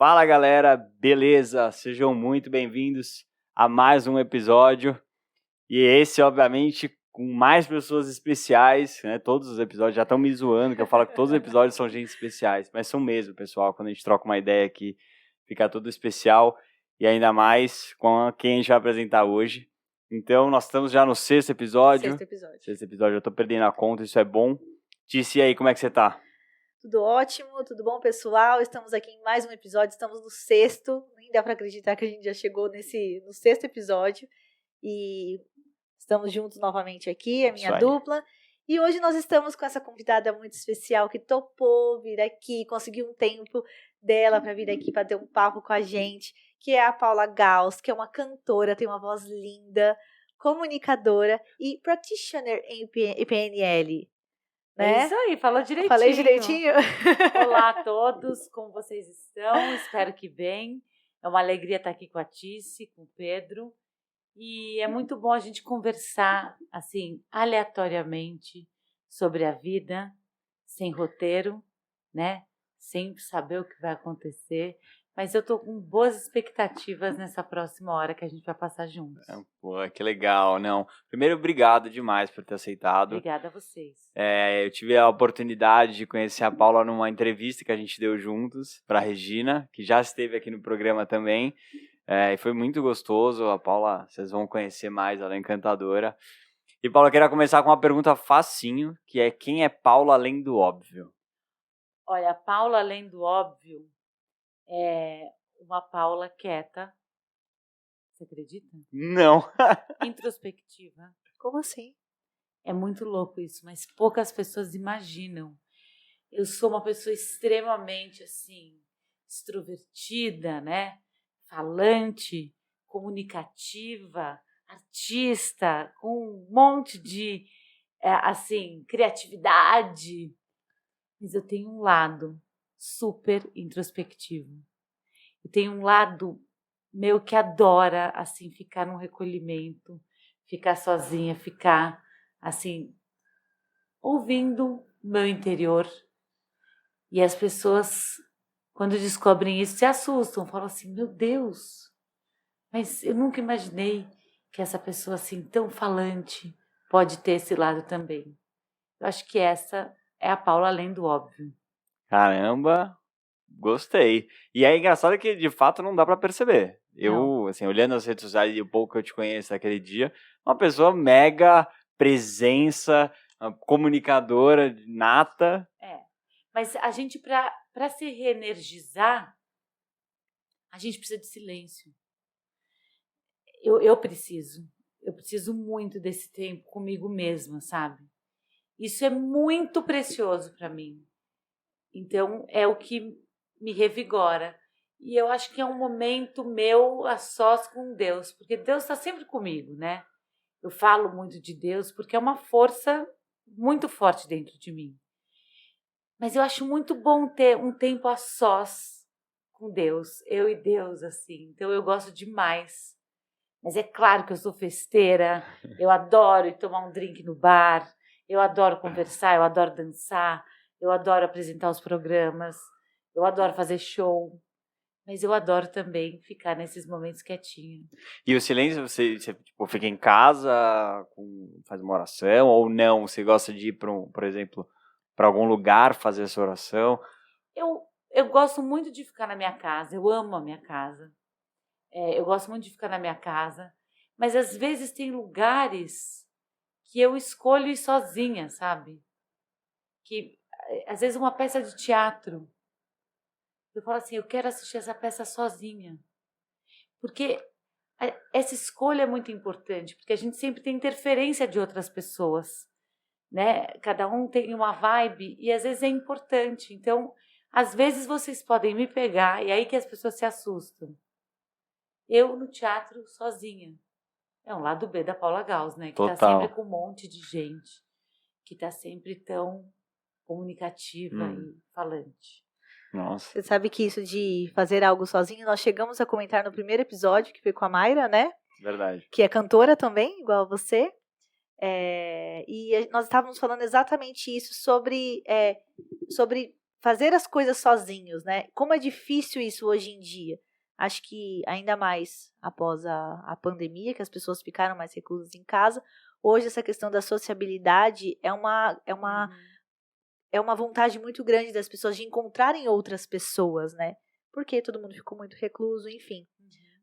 Fala galera, beleza? Sejam muito bem-vindos a mais um episódio. E esse, obviamente, com mais pessoas especiais, né? Todos os episódios já estão me zoando, que eu falo que todos os episódios são gente especiais. Mas são mesmo, pessoal, quando a gente troca uma ideia aqui, fica tudo especial. E ainda mais com quem a gente vai apresentar hoje. Então, nós estamos já no sexto episódio. Sexto episódio, eu tô perdendo a conta, isso é bom. Tice, e aí, como é que você tá? Tudo ótimo, tudo bom, pessoal? Estamos aqui em mais um episódio, estamos no sexto. Nem dá para acreditar que a gente já chegou no sexto episódio. E estamos juntos novamente aqui, a minha dupla. E hoje nós estamos com essa convidada muito especial que topou vir aqui, conseguiu um tempo dela para vir aqui para ter um papo com a gente, que é a Paula Gauss, que é uma cantora, tem uma voz linda, comunicadora e practitioner em PNL. Né? É isso aí, falou direitinho. Falei direitinho? Olá a todos, como vocês estão? Espero que bem. É uma alegria estar aqui com a Tice, com o Pedro. E é muito bom a gente conversar, assim, aleatoriamente, sobre a vida, sem roteiro, né? Sem saber o que vai acontecer. Mas eu tô com boas expectativas nessa próxima hora que a gente vai passar juntos. Pô, que legal, não. Primeiro, obrigado demais por ter aceitado. Obrigada a vocês. Eu tive a oportunidade de conhecer a Paula numa entrevista que a gente deu juntos para a Regina, que já esteve aqui no programa também. E foi muito gostoso. A Paula, vocês vão conhecer mais, ela é encantadora. E, Paula, eu queria começar com uma pergunta facinho, que é: quem é Paula além do óbvio? Olha, a Paula além do óbvio é uma Paula quieta. Você acredita? Não. Introspectiva. Como assim? É muito louco isso, mas poucas pessoas imaginam. Eu sou uma pessoa extremamente, assim, extrovertida, né? Falante, comunicativa, artista, com um monte de, assim, criatividade. Mas eu tenho um lado super introspectivo. Eu tenho um lado meu que adora, assim, ficar num recolhimento, ficar sozinha, ficar, assim, ouvindo o meu interior. E as pessoas, quando descobrem isso, se assustam, falam assim: meu Deus, mas eu nunca imaginei que essa pessoa assim tão falante pode ter esse lado também. Eu acho que essa é a Paula além do óbvio. Caramba, gostei. E é engraçado que, de fato, não dá pra perceber. Eu, assim, olhando as redes sociais e o pouco que eu te conheço daquele dia, uma pessoa mega presença, comunicadora nata. Mas a gente, para se reenergizar, a gente precisa de silêncio. Eu preciso muito desse tempo comigo mesma, sabe? Isso é muito precioso para mim. Então, é o que me revigora. E eu acho que é um momento meu a sós com Deus, porque Deus está sempre comigo, né? Eu falo muito de Deus porque é uma força muito forte dentro de mim. Mas eu acho muito bom ter um tempo a sós com Deus, eu e Deus, assim. Então, eu gosto demais. Mas é claro que eu sou festeira, eu adoro ir tomar um drink no bar, eu adoro conversar, eu adoro dançar, eu adoro apresentar os programas, eu adoro fazer show, mas eu adoro também ficar nesses momentos quietinha. E o silêncio, você tipo, fica em casa, faz uma oração, ou não? Você gosta de ir, por exemplo, para algum lugar fazer essa oração? Eu gosto muito de ficar na minha casa, eu amo a minha casa. Eu gosto muito de ficar na minha casa, mas às vezes tem lugares que eu escolho ir sozinha, sabe? Que às vezes uma peça de teatro, eu falo assim, eu quero assistir essa peça sozinha. Porque essa escolha é muito importante, porque a gente sempre tem interferência de outras pessoas, né? Cada um tem uma vibe e às vezes é importante. Então, às vezes vocês podem me pegar e aí que as pessoas se assustam. Eu no teatro sozinha. É um lado B da Paula Gauss, né? Que Total. Tá sempre com um monte de gente. Que tá sempre tão comunicativa e falante. Nossa. Você sabe que isso de fazer algo sozinho, nós chegamos a comentar no primeiro episódio, que foi com a Mayra, né? Verdade. Que é cantora também, igual a você. E nós estávamos falando exatamente isso sobre fazer as coisas sozinhos, né? Como é difícil isso hoje em dia. Acho que ainda mais após a pandemia, que as pessoas ficaram mais reclusas em casa, hoje essa questão da sociabilidade é uma vontade muito grande das pessoas de encontrarem outras pessoas, né? Porque todo mundo ficou muito recluso, enfim.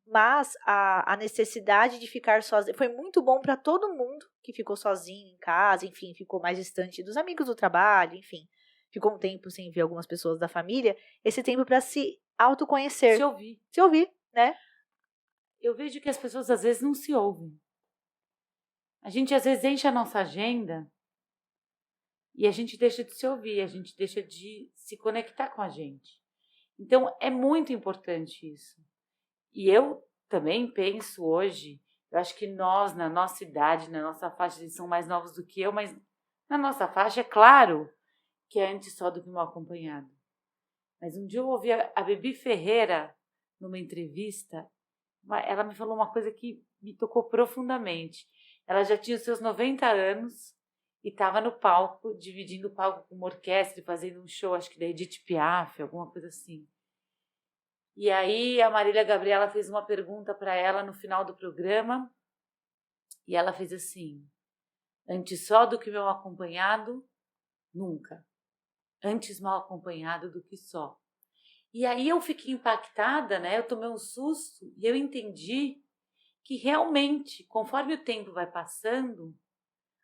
Mas a necessidade de ficar sozinho foi muito bom para todo mundo que ficou sozinho em casa, enfim, ficou mais distante dos amigos do trabalho, enfim, ficou um tempo sem ver algumas pessoas da família, esse tempo para se autoconhecer. Se ouvir, né? Eu vejo que as pessoas às vezes não se ouvem. A gente às vezes enche a nossa agenda e a gente deixa de se ouvir, a gente deixa de se conectar com a gente. Então, é muito importante isso. E eu também penso hoje, eu acho que nós, na nossa idade, na nossa faixa, eles são mais novos do que eu, mas na nossa faixa, é claro que é antes só do que mal acompanhado. Mas um dia eu ouvi a Bibi Ferreira, numa entrevista, ela me falou uma coisa que me tocou profundamente. Ela já tinha os seus 90 anos e estava no palco, dividindo o palco com uma orquestra, fazendo um show, acho que da Edith Piaf, alguma coisa assim. E aí a Marília Gabriela fez uma pergunta para ela no final do programa e ela fez assim: antes só do que mal acompanhado, nunca. Antes mal acompanhado do que só. E aí eu fiquei impactada, né? Eu tomei um susto e eu entendi que realmente, conforme o tempo vai passando,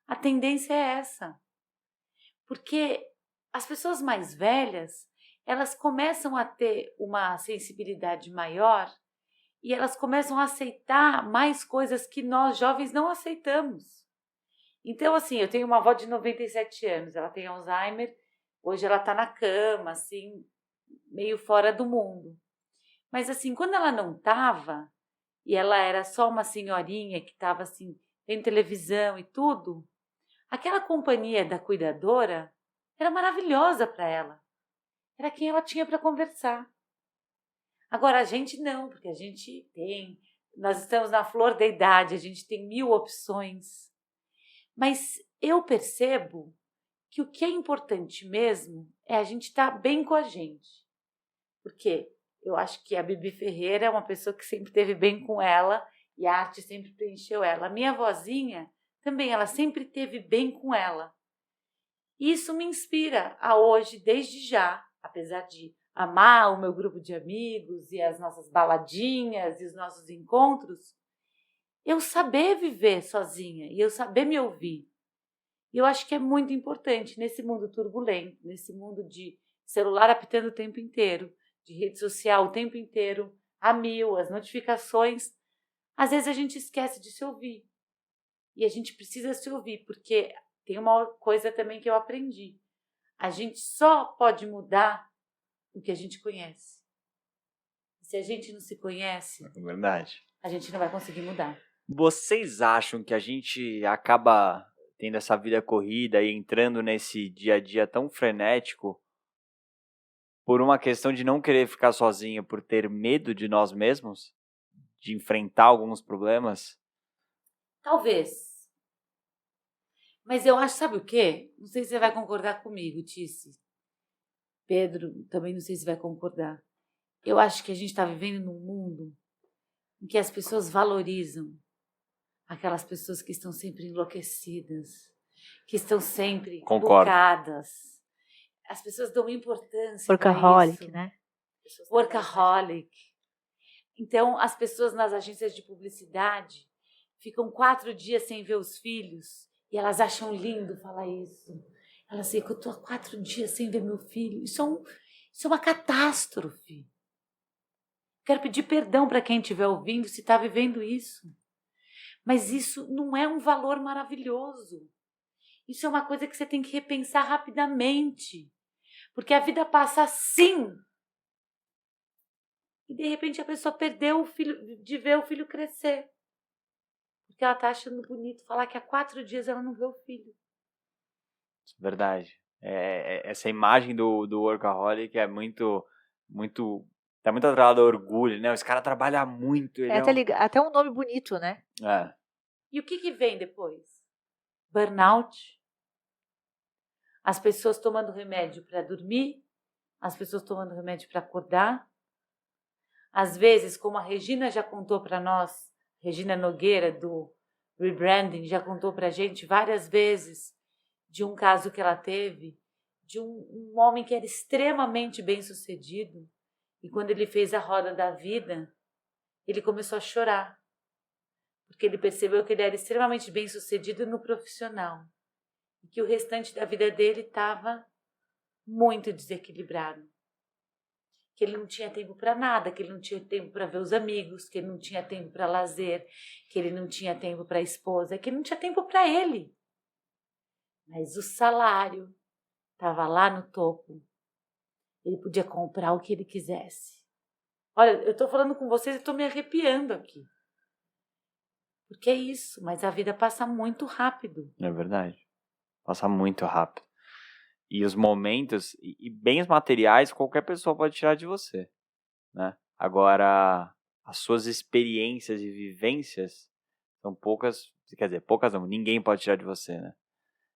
a tendência é essa. Porque as pessoas mais velhas, elas começam a ter uma sensibilidade maior e elas começam a aceitar mais coisas que nós jovens não aceitamos. Então, assim, eu tenho uma avó de 97 anos, ela tem Alzheimer, hoje ela está na cama, assim, meio fora do mundo. Mas, assim, quando ela não estava, e ela era só uma senhorinha que estava, assim, em televisão e tudo, aquela companhia da cuidadora era maravilhosa para ela. Era quem ela tinha para conversar. Agora, a gente não, porque a gente nós estamos na flor da idade, a gente tem 1000 opções. Mas eu percebo que o que é importante mesmo é a gente estar bem com a gente. Porque eu acho que a Bibi Ferreira é uma pessoa que sempre esteve bem com ela e a arte sempre preencheu ela. A minha vozinha também, ela sempre esteve bem com ela. E isso me inspira a hoje, desde já, apesar de amar o meu grupo de amigos e as nossas baladinhas e os nossos encontros, eu saber viver sozinha e eu saber me ouvir. E eu acho que é muito importante nesse mundo turbulento, nesse mundo de celular apitando o tempo inteiro, de rede social o tempo inteiro, a 1000, as notificações. Às vezes a gente esquece de se ouvir. E a gente precisa se ouvir, porque tem uma coisa também que eu aprendi. A gente só pode mudar o que a gente conhece. Se a gente não se conhece, É verdade. a gente não vai conseguir mudar. Vocês acham que a gente acaba tendo essa vida corrida e entrando nesse dia a dia tão frenético por uma questão de não querer ficar sozinho, por ter medo de nós mesmos? De enfrentar alguns problemas? Talvez. Mas eu acho, sabe o quê? Não sei se você vai concordar comigo, Tice. Pedro, também não sei se vai concordar. Eu acho que a gente está vivendo num mundo em que as pessoas valorizam aquelas pessoas que estão sempre enlouquecidas, que estão sempre loucadas. As pessoas dão importância Workaholic, para isso. né? Workaholic. Então, as pessoas nas agências de publicidade ficam 4 dias sem ver os filhos e elas acham lindo falar isso. Elas dizem que eu estou há 4 dias sem ver meu filho. Isso é uma catástrofe. Quero pedir perdão para quem estiver ouvindo se está vivendo isso. Mas isso não é um valor maravilhoso. Isso é uma coisa que você tem que repensar rapidamente. Porque a vida passa assim. E de repente a pessoa perdeu o filho, de ver o filho crescer. Porque ela está achando bonito falar que há 4 dias ela não vê o filho. Verdade. Essa imagem do workaholic é muito tá muito atrelado ao orgulho, né? Esse cara trabalha muito. Até um nome bonito, né? É. E o que vem depois? Burnout. As pessoas tomando remédio para dormir, as pessoas tomando remédio para acordar. Às vezes, como a Regina já contou para nós, Regina Nogueira, do Rebranding, já contou para a gente várias vezes de um caso que ela teve, de um homem que era extremamente bem-sucedido, e quando ele fez a roda da vida, ele começou a chorar, porque ele percebeu que ele era extremamente bem-sucedido no profissional, e que o restante da vida dele estava muito desequilibrado. Que ele não tinha tempo para nada, que ele não tinha tempo para ver os amigos, que ele não tinha tempo para lazer, que ele não tinha tempo para a esposa, que ele não tinha tempo para ele. Mas o salário estava lá no topo. Ele podia comprar o que ele quisesse. Olha, eu estou falando com vocês e estou me arrepiando aqui. Porque é isso, mas a vida passa muito rápido. É verdade. Passa muito rápido. E os momentos e bens materiais qualquer pessoa pode tirar de você, né? Agora, as suas experiências e vivências são poucas, quer dizer, poucas não, ninguém pode tirar de você, né?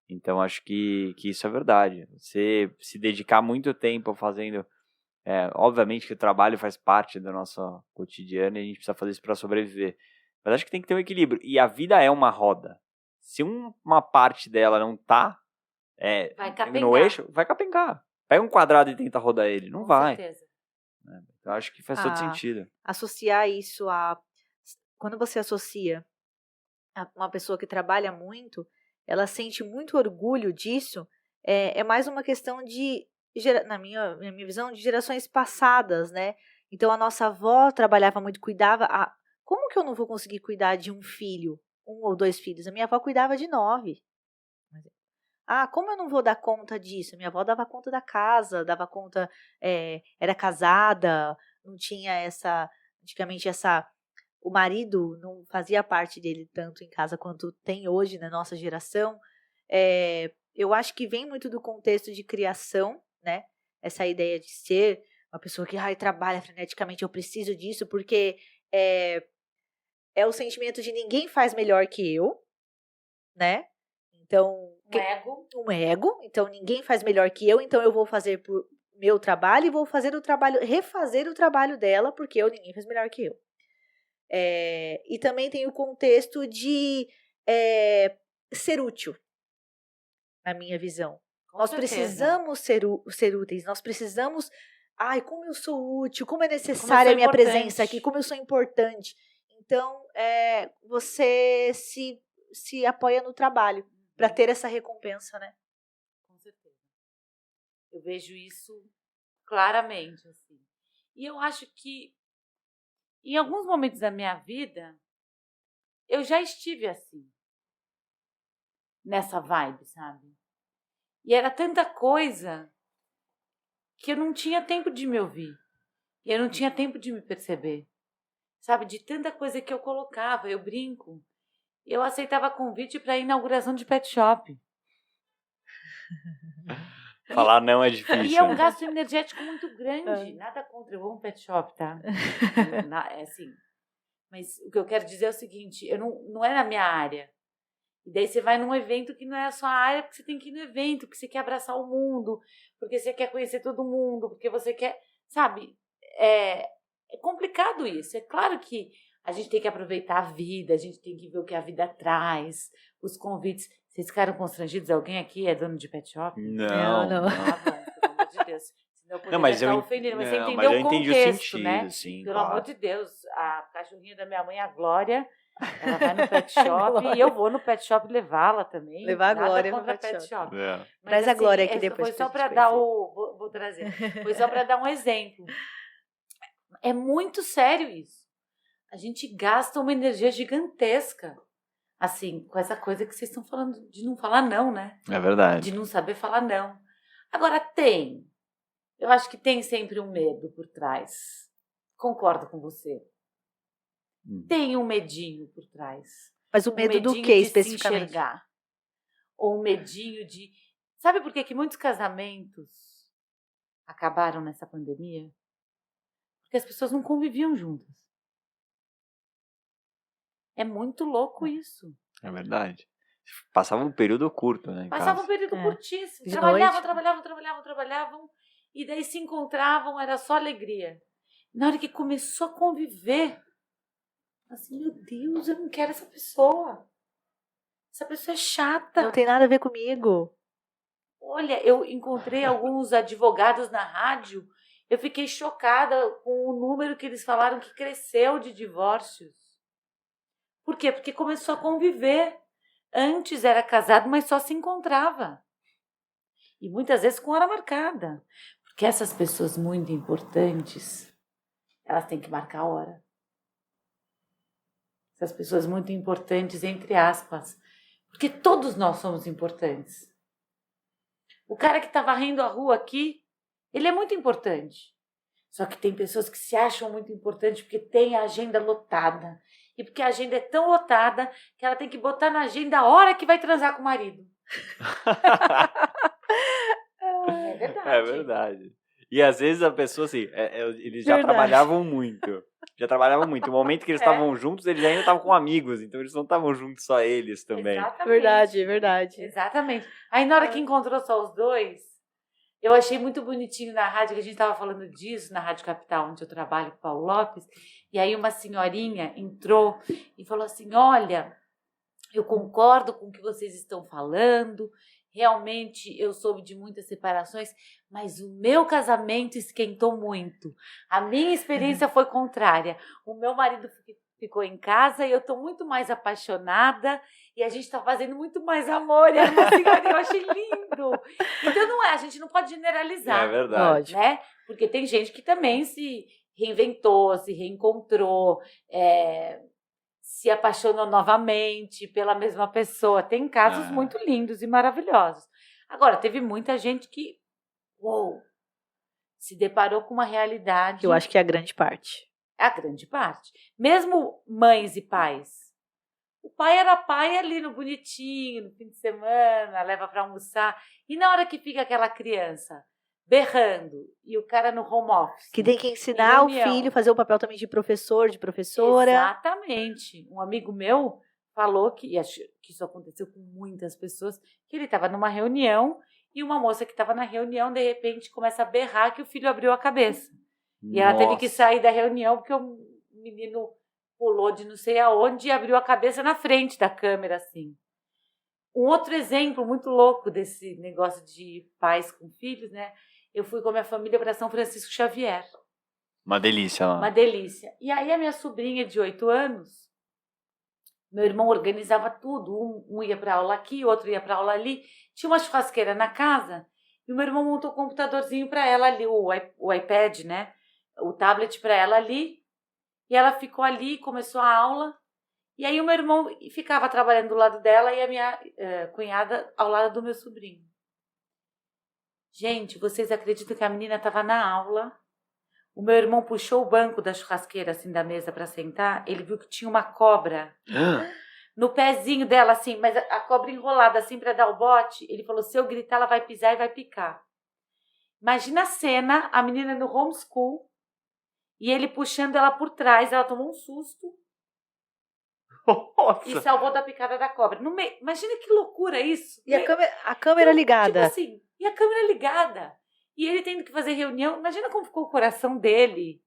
Então, acho que isso é verdade. Você se dedicar muito tempo fazendo... obviamente que o trabalho faz parte do nosso cotidiano e a gente precisa fazer isso para sobreviver. Mas acho que tem que ter um equilíbrio. E a vida é uma roda. Se uma parte dela não tá Vai capengar. no eixo, vai capengar. Pega um quadrado e tenta rodar ele. Não Com vai. certeza. Eu acho que faz todo sentido. Associar isso a... Quando você associa a uma pessoa que trabalha muito, ela sente muito orgulho disso, é mais uma questão de, na minha visão, de gerações passadas, né? Então, a nossa avó trabalhava muito, cuidava... Como que eu não vou conseguir cuidar de um filho? 1 ou 2 filhos? A minha avó cuidava de 9. Como eu não vou dar conta disso? Minha avó dava conta da casa, dava conta, era casada, não tinha antigamente o marido não fazia parte dele tanto em casa quanto tem hoje na nossa geração. Eu acho que vem muito do contexto de criação, né? Essa ideia de ser uma pessoa que trabalha freneticamente, eu preciso disso, porque é o sentimento de ninguém faz melhor que eu, né? Então, um ego, então ninguém faz melhor que eu, então eu vou fazer por meu trabalho e vou refazer o trabalho dela, porque ninguém faz melhor que eu. E também tem o contexto de ser útil, na minha visão. Nós precisamos ser úteis, nós precisamos... como eu sou útil, como é necessária a minha presença aqui, como eu sou importante. Então, você se apoia no trabalho para ter essa recompensa, né? Com certeza. Eu vejo isso claramente, assim. E eu acho que em alguns momentos da minha vida eu já estive assim, nessa vibe, sabe? E era tanta coisa que eu não tinha tempo de me ouvir. E eu não tinha tempo de me perceber. Sabe? De tanta coisa que eu colocava, eu brinco. Eu aceitava convite para a inauguração de pet shop. Falar não é difícil. E é um gasto energético muito grande. Nada contra, eu amo pet shop, tá? É assim. Mas o que eu quero dizer é o seguinte, não é na minha área. E daí você vai num evento que não é a sua área, porque você tem que ir no evento, porque você quer abraçar o mundo, porque você quer conhecer todo mundo, porque você quer... Sabe? É complicado isso. É claro que a gente tem que aproveitar a vida, a gente tem que ver o que a vida traz, os convites. Vocês ficaram constrangidos? Alguém aqui é dono de pet shop? Não. Ah, bom, pelo amor de Deus. Senão eu mas estar ofendendo, mas você entendeu o contexto, sentido, né? Sim, pelo claro. amor de Deus, a cachorrinha da minha mãe, a Glória, ela vai no pet shop e eu vou no pet shop levá-la também. Levar a Glória no pet pet shop. Mas, traz a Glória aqui depois. Foi só para dar vou trazer. Foi só para dar um exemplo. É muito sério isso. A gente gasta uma energia gigantesca, assim, com essa coisa que vocês estão falando de não falar não, né? É verdade. De não saber falar não. Agora eu acho que tem sempre um medo por trás. Concordo com você. Tem um medinho por trás. Mas o medo do que especificamente? Se enxergar. Ou um medinho de... Sabe por que muitos casamentos acabaram nessa pandemia? Porque as pessoas não conviviam juntas. É muito louco isso. É verdade. Passava um período curto, né? Passava um período curtíssimo. De Trabalhavam. e daí se encontravam, era só alegria. Na hora que começou a conviver, assim, meu Deus, eu não quero essa pessoa. Essa pessoa é chata. Não tem nada a ver comigo. Olha, eu encontrei alguns advogados na rádio, eu fiquei chocada com o número que eles falaram que cresceu de divórcios. Por quê? Porque começou a conviver. Antes era casado, mas só se encontrava. E muitas vezes com hora marcada. Porque essas pessoas muito importantes, elas têm que marcar a hora. Essas pessoas muito importantes, entre aspas. Porque todos nós somos importantes. O cara que está varrendo a rua aqui, ele é muito importante. Só que tem pessoas que se acham muito importantes porque tem a agenda lotada. E porque a agenda é tão lotada que ela tem que botar na agenda a hora que vai transar com o marido. É verdade. É verdade. E às vezes a pessoa, assim, eles já Verdade. trabalhavam muito. No momento que eles estavam juntos, eles ainda estavam com amigos. Então eles não estavam juntos só eles também. Exatamente. Verdade. Exatamente. Aí na hora que encontrou só os dois, eu achei muito bonitinho na rádio, que a gente estava falando disso, na Rádio Capital, onde eu trabalho com o Paulo Lopes. E aí uma senhorinha entrou e falou assim, olha, eu concordo com o que vocês estão falando, realmente eu soube de muitas separações, mas o meu casamento esquentou muito. A minha experiência foi contrária. O meu marido ficou em casa e eu estou muito mais apaixonada e a gente está fazendo muito mais amor. E era uma senhorinha, eu achei lindo. Então a gente não pode generalizar. É verdade. Né? Porque tem gente que também se reinventou, se reencontrou, se apaixonou novamente pela mesma pessoa. Tem casos muito lindos e maravilhosos. Agora, teve muita gente que se deparou com uma realidade. Eu acho que é a grande parte. A grande parte. Mesmo mães e pais. O pai era pai ali no bonitinho, no fim de semana, leva para almoçar. E na hora que fica aquela criança berrando e o cara no home office. Que tem que ensinar o filho, fazer o papel também de professor, de professora. Exatamente. Um amigo meu falou que isso aconteceu com muitas pessoas, que ele estava numa reunião e uma moça que estava na reunião, de repente, começa a berrar que o filho abriu a cabeça. E ela teve que sair da reunião porque o menino pulou de não sei aonde e abriu a cabeça na frente da câmera, assim. Um outro exemplo muito louco desse negócio de pais com filhos, né? Eu fui com a minha família para São Francisco Xavier. Uma delícia lá. Uma delícia. E aí a minha sobrinha de 8 anos, meu irmão organizava tudo. Um ia para aula aqui, o outro ia para aula ali. Tinha uma churrasqueira na casa e o meu irmão montou um computadorzinho para ela ali, o iPad, né? O tablet para ela ali. E ela ficou ali, começou a aula. E aí o meu irmão ficava trabalhando do lado dela e a minha cunhada ao lado do meu sobrinho. Gente, vocês acreditam que a menina estava na aula? O meu irmão puxou o banco da churrasqueira, assim, da mesa para sentar. Ele viu que tinha uma cobra no pezinho dela, assim, mas a cobra enrolada, assim, para dar o bote. Ele falou, se eu gritar, ela vai pisar e vai picar. Imagina a cena, a menina no homeschool e ele puxando ela por trás. Ela tomou um susto. Nossa. E salvou da picada da cobra. Imagina que loucura isso. E a câmera ligada. Tipo assim, e a câmera ligada. E ele tendo que fazer reunião. Imagina como ficou o coração dele.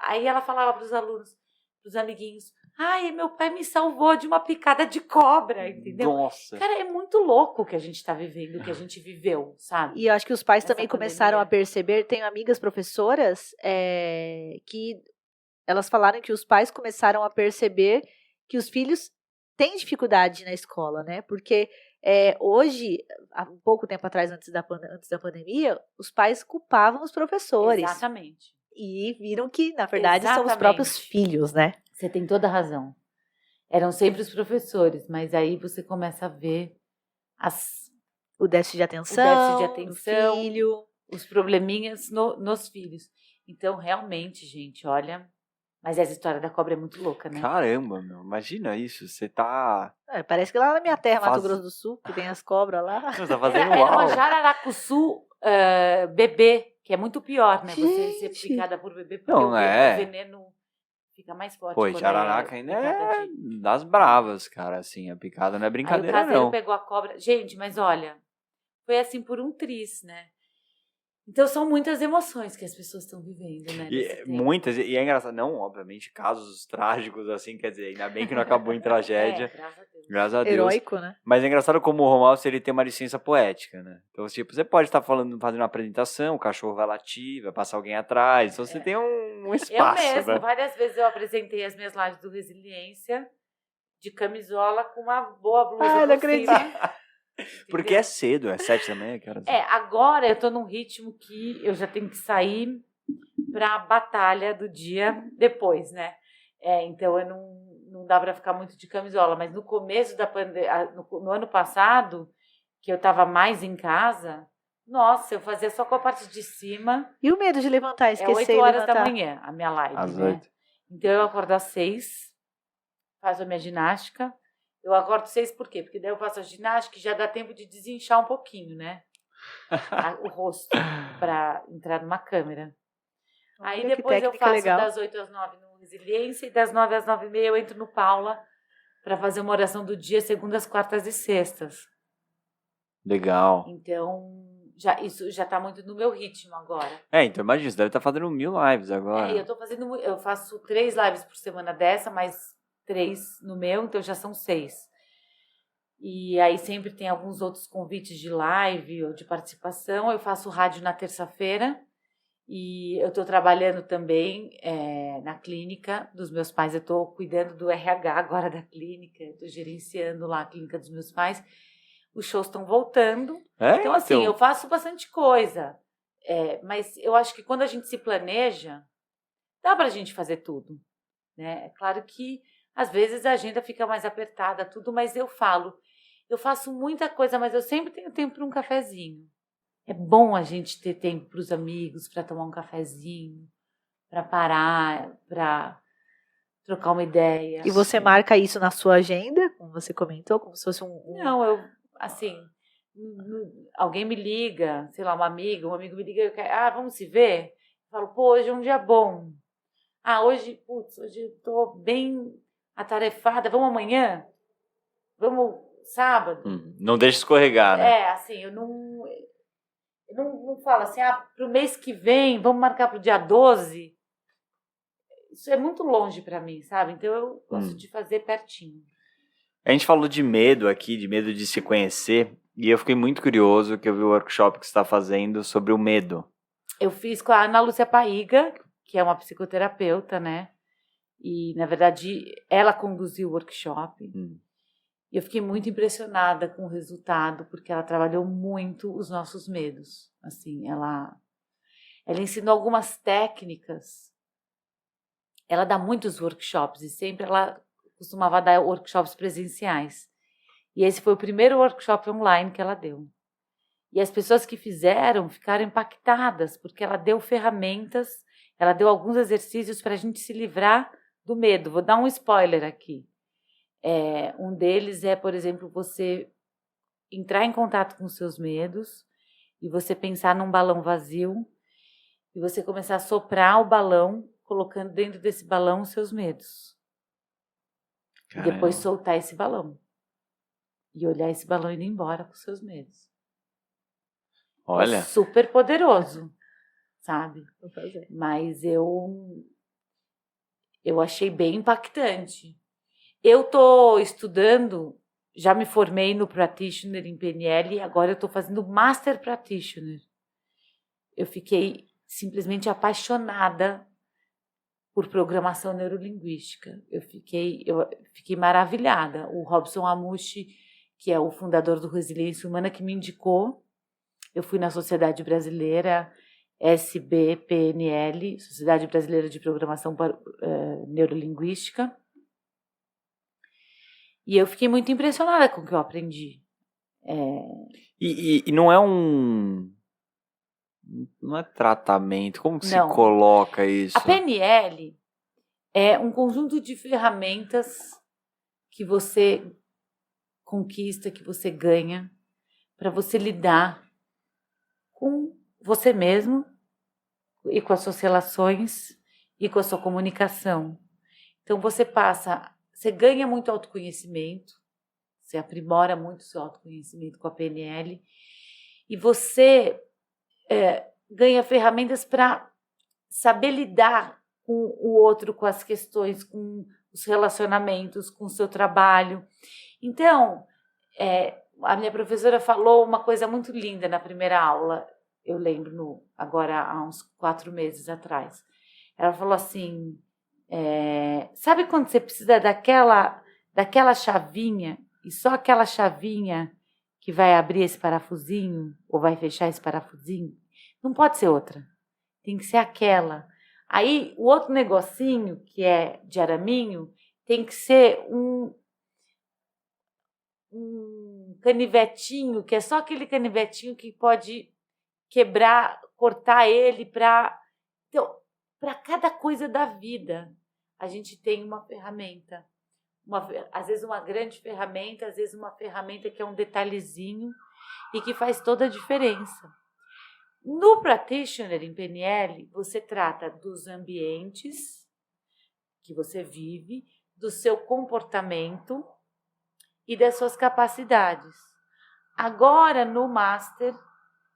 Aí ela falava para os alunos, para os amiguinhos, ai, meu pai me salvou de uma picada de cobra, entendeu? Nossa. Cara, é muito louco o que a gente está vivendo, o que a gente viveu, sabe? E eu acho que os pais Essa também pandemia. começaram a perceber, tenho amigas professoras que elas falaram que os pais começaram a perceber que os filhos têm dificuldade na escola, né? Porque hoje, há um pouco tempo atrás, antes da pandemia, os pais culpavam os professores. Exatamente. E viram que, na verdade, são os próprios filhos, né? Você tem toda a razão. Eram sempre os professores, mas aí você começa a ver o déficit de atenção, do filho, os probleminhas nos filhos. Então, realmente, gente, olha... Mas essa história da cobra é muito louca, né? Caramba, meu. Imagina isso. Você tá... parece que lá na minha terra, Mato Grosso do Sul, que tem as cobras lá. Você tá fazendo Era uau. uma jararacuçu bebê, que é muito pior, né? Você ser picada por bebê, porque o veneno fica mais forte. Pô, jararaca ainda é das bravas, cara, assim. A picada não é brincadeira, aí o caseiro não. pegou a cobra. Gente, mas olha, foi assim por um triz, né? Então, são muitas emoções que as pessoas estão vivendo, né? Muitas, e é engraçado, não, obviamente, casos trágicos, assim, quer dizer, ainda bem que não acabou em tragédia. Graças a Deus. Graças a Deus. Heróico, né? Mas é engraçado como o home office, ele tem uma licença poética, né? Então, tipo, você pode estar fazendo uma apresentação, o cachorro vai latir, vai passar alguém atrás, então você tem um espaço, Eu mesma, né? várias vezes eu apresentei as minhas lives do Resiliência de camisola com uma boa blusa Ai, por não acredito. cima. Porque é cedo, é 7 da manhã, que horas? Agora eu tô num ritmo que eu já tenho que sair pra batalha do dia depois, né? Então eu não dá pra ficar muito de camisola, mas no começo da pandemia, no ano passado, que eu tava mais em casa, nossa, eu fazia só com a parte de cima. E o medo de levantar, esquecer 8 horas levantar? da manhã, a minha live, Às né? 8. Então eu acordo às 6, faço a minha ginástica. Eu acordo 6 por quê? Porque daí eu faço a ginástica e já dá tempo de desinchar um pouquinho, né? O rosto, para entrar numa câmera. Aí Olha, que depois eu técnica faço legal. das 8 às 9 no Resiliência e das 9 às 9h30 eu entro no Paula para fazer uma oração do dia, segundas, quartas e sextas. Legal. Então, isso já tá muito no meu ritmo agora. Então imagina, você deve estar fazendo 1000 lives agora. Eu faço 3 lives por semana dessa, mais 3 no meu, então já são 6. E aí sempre tem alguns outros convites de live ou de participação. Eu faço rádio na terça-feira e eu estou trabalhando também na clínica dos meus pais. Eu estou cuidando do RH agora da clínica, estou gerenciando lá a clínica dos meus pais. Os shows estão voltando. Então, assim, eu faço bastante coisa. Mas eu acho que quando a gente se planeja, dá para a gente fazer tudo, né? É claro que às vezes a agenda fica mais apertada, tudo, mas eu faço muita coisa, mas eu sempre tenho tempo para um cafezinho. É bom a gente ter tempo para os amigos, para tomar um cafezinho, para parar, para trocar uma ideia. E você marca isso na sua agenda, como você comentou, como se fosse Não, alguém me liga, sei lá, um amigo me liga, vamos se ver? Eu falo, pô, hoje é um dia bom. Hoje eu tô bem atarefada, vamos amanhã? Vamos sábado? Não deixa escorregar, né? Eu não falo assim, pro mês que vem, vamos marcar pro dia 12. Isso é muito longe para mim, sabe? Então eu gosto de fazer pertinho. A gente falou de medo aqui, de medo de se conhecer, e eu fiquei muito curioso que eu vi o workshop que você está fazendo sobre o medo. Eu fiz com a Ana Lúcia Paiga, que é uma psicoterapeuta, né? E, na verdade, ela conduziu o workshop. E eu fiquei muito impressionada com o resultado, porque ela trabalhou muito os nossos medos. Assim, ela ensinou algumas técnicas. Ela dá muitos workshops e sempre ela costumava dar workshops presenciais. E esse foi o primeiro workshop online que ela deu. E as pessoas que fizeram ficaram impactadas, porque ela deu ferramentas, ela deu alguns exercícios para a gente se livrar do medo. Vou dar um spoiler aqui. Um deles é, por exemplo, você entrar em contato com os seus medos e você pensar num balão vazio e você começar a soprar o balão, colocando dentro desse balão os seus medos. Caramba. E depois soltar esse balão. E olhar esse balão indo embora com os seus medos. Olha. É super poderoso, sabe? Vou fazer. Mas eu achei bem impactante. Eu tô estudando, já me formei no Practitioner em PNL e agora eu tô fazendo Master Practitioner. Eu fiquei simplesmente apaixonada por programação neurolinguística. Eu fiquei maravilhada. O Robson Amushi, que é o fundador do Resiliência Humana, que me indicou. Eu fui na Sociedade Brasileira, SBPNL, Sociedade Brasileira de Programação Neurolinguística. E eu fiquei muito impressionada com o que eu aprendi. E não é não é tratamento, como que se coloca isso? A PNL é um conjunto de ferramentas que você conquista, que você ganha, para você lidar com você mesmo e com as suas relações e com a sua comunicação. Então você ganha muito autoconhecimento, você aprimora muito o seu autoconhecimento com a PNL e você ganha ferramentas para saber lidar com o outro, com as questões, com os relacionamentos, com o seu trabalho. Então, a minha professora falou uma coisa muito linda na primeira aula, eu lembro agora há uns 4 meses atrás. Ela falou assim, sabe quando você precisa daquela chavinha, e só aquela chavinha que vai abrir esse parafusinho, ou vai fechar esse parafusinho? Não pode ser outra, tem que ser aquela. Aí, o outro negocinho, que é de araminho, tem que ser um canivetinho, que é só aquele canivetinho que pode quebrar, cortar ele para... Então, para cada coisa da vida, a gente tem uma ferramenta. Às vezes uma grande ferramenta, às vezes uma ferramenta que é um detalhezinho e que faz toda a diferença. No Practitioner em PNL, você trata dos ambientes que você vive, do seu comportamento e das suas capacidades. Agora, no Master,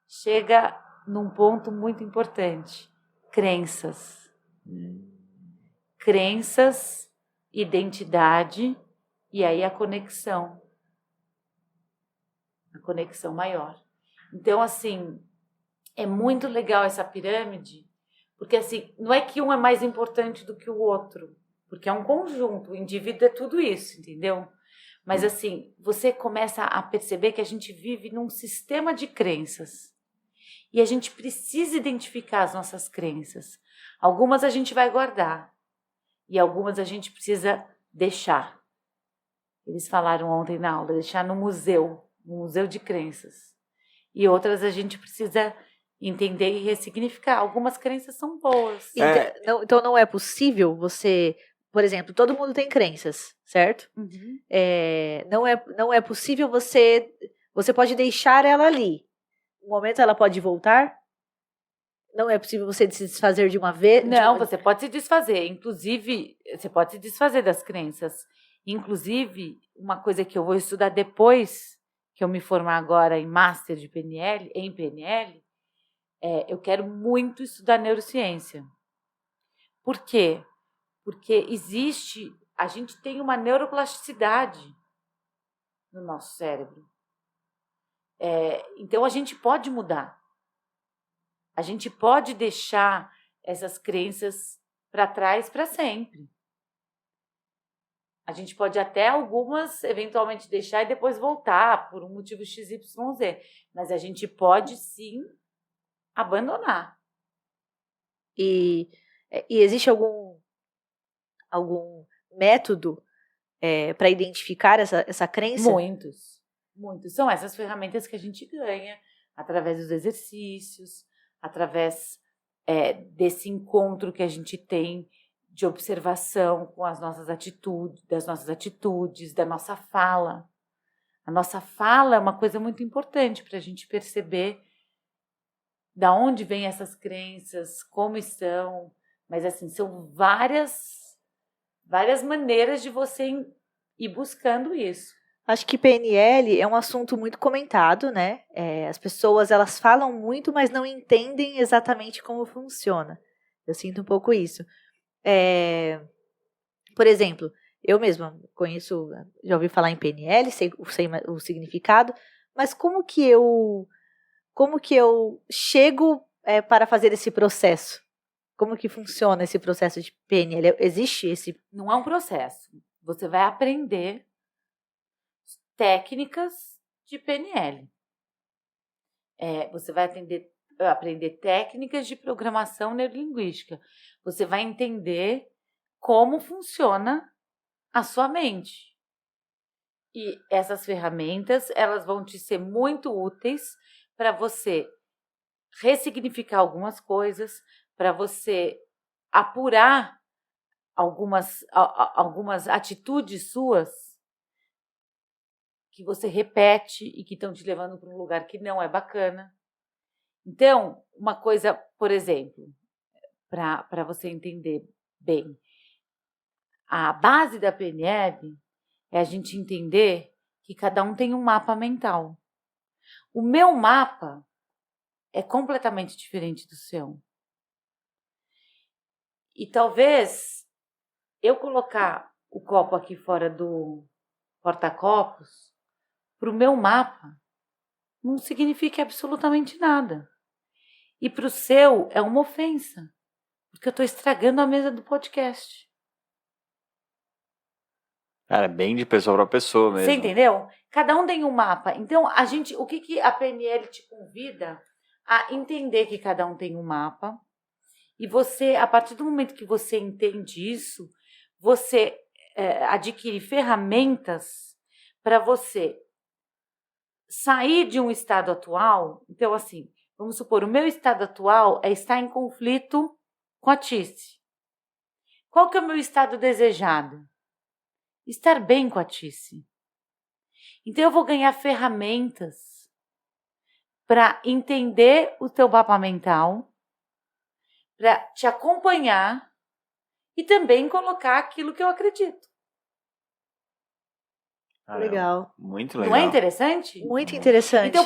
chega num ponto muito importante: crenças. Crenças, identidade e aí a conexão maior. Então, assim, é muito legal essa pirâmide, porque assim, não é que um é mais importante do que o outro, porque é um conjunto, o indivíduo é tudo isso, entendeu? Mas assim, você começa a perceber que a gente vive num sistema de crenças e a gente precisa identificar as nossas crenças. Algumas a gente vai guardar e algumas a gente precisa deixar. Eles falaram ontem na aula, deixar no museu de crenças. E outras a gente precisa entender e ressignificar. Algumas crenças são boas. Então não é possível você... Por exemplo, todo mundo tem crenças, certo? Uhum. Não é possível você... Você pode deixar ela ali. Um momento ela pode voltar. Não é possível você se desfazer de uma vez. Não, você pode se desfazer. Inclusive, você pode se desfazer das crenças. Inclusive, uma coisa que eu vou estudar depois que eu me formar agora em Master de PNL, em PNL, eu quero muito estudar neurociência. Por quê? Porque a gente tem uma neuroplasticidade no nosso cérebro. Então, a gente pode mudar. A gente pode deixar essas crenças para trás para sempre. A gente pode até algumas eventualmente deixar e depois voltar por um motivo XYZ. Mas a gente pode sim abandonar. E existe algum método para identificar essa crença? Muitos. São essas ferramentas que a gente ganha através dos exercícios, através desse encontro que a gente tem de observação com as nossas atitudes, da nossa fala. A nossa fala é uma coisa muito importante para a gente perceber da onde vêm essas crenças, como estão. Mas, assim, são várias maneiras de você ir buscando isso. Acho que PNL é um assunto muito comentado, né? As pessoas, elas falam muito, mas não entendem exatamente como funciona. Eu sinto um pouco isso. Por exemplo, eu mesma conheço, já ouvi falar em PNL, sei o significado, mas como que eu chego para fazer esse processo? Como que funciona esse processo de PNL? Existe esse... Não é um processo. Você vai aprender técnicas de PNL. Você vai aprender técnicas de programação neurolinguística. Você vai entender como funciona a sua mente. E essas ferramentas, elas vão te ser muito úteis para você ressignificar algumas coisas, para você apurar algumas atitudes suas que você repete e que estão te levando para um lugar que não é bacana. Então, uma coisa, por exemplo, para você entender bem, a base da PNL é a gente entender que cada um tem um mapa mental. O meu mapa é completamente diferente do seu. E talvez eu colocar o copo aqui fora do porta-copos, para o meu mapa, não significa absolutamente nada. E para o seu é uma ofensa, porque eu estou estragando a mesa do podcast. Cara, bem de pessoa para pessoa mesmo. Você entendeu? Cada um tem um mapa. Então, o que a PNL te convida a entender que cada um tem um mapa. E você, a partir do momento que você entende isso, você adquire ferramentas para você sair de um estado atual. Então, assim, vamos supor, o meu estado atual é estar em conflito com a Tice. Qual que é o meu estado desejado? Estar bem com a Tice. Então, eu vou ganhar ferramentas para entender o teu mapa mental, para te acompanhar e também colocar aquilo que eu acredito. Legal. Muito legal. Não é interessante? Muito interessante. Então,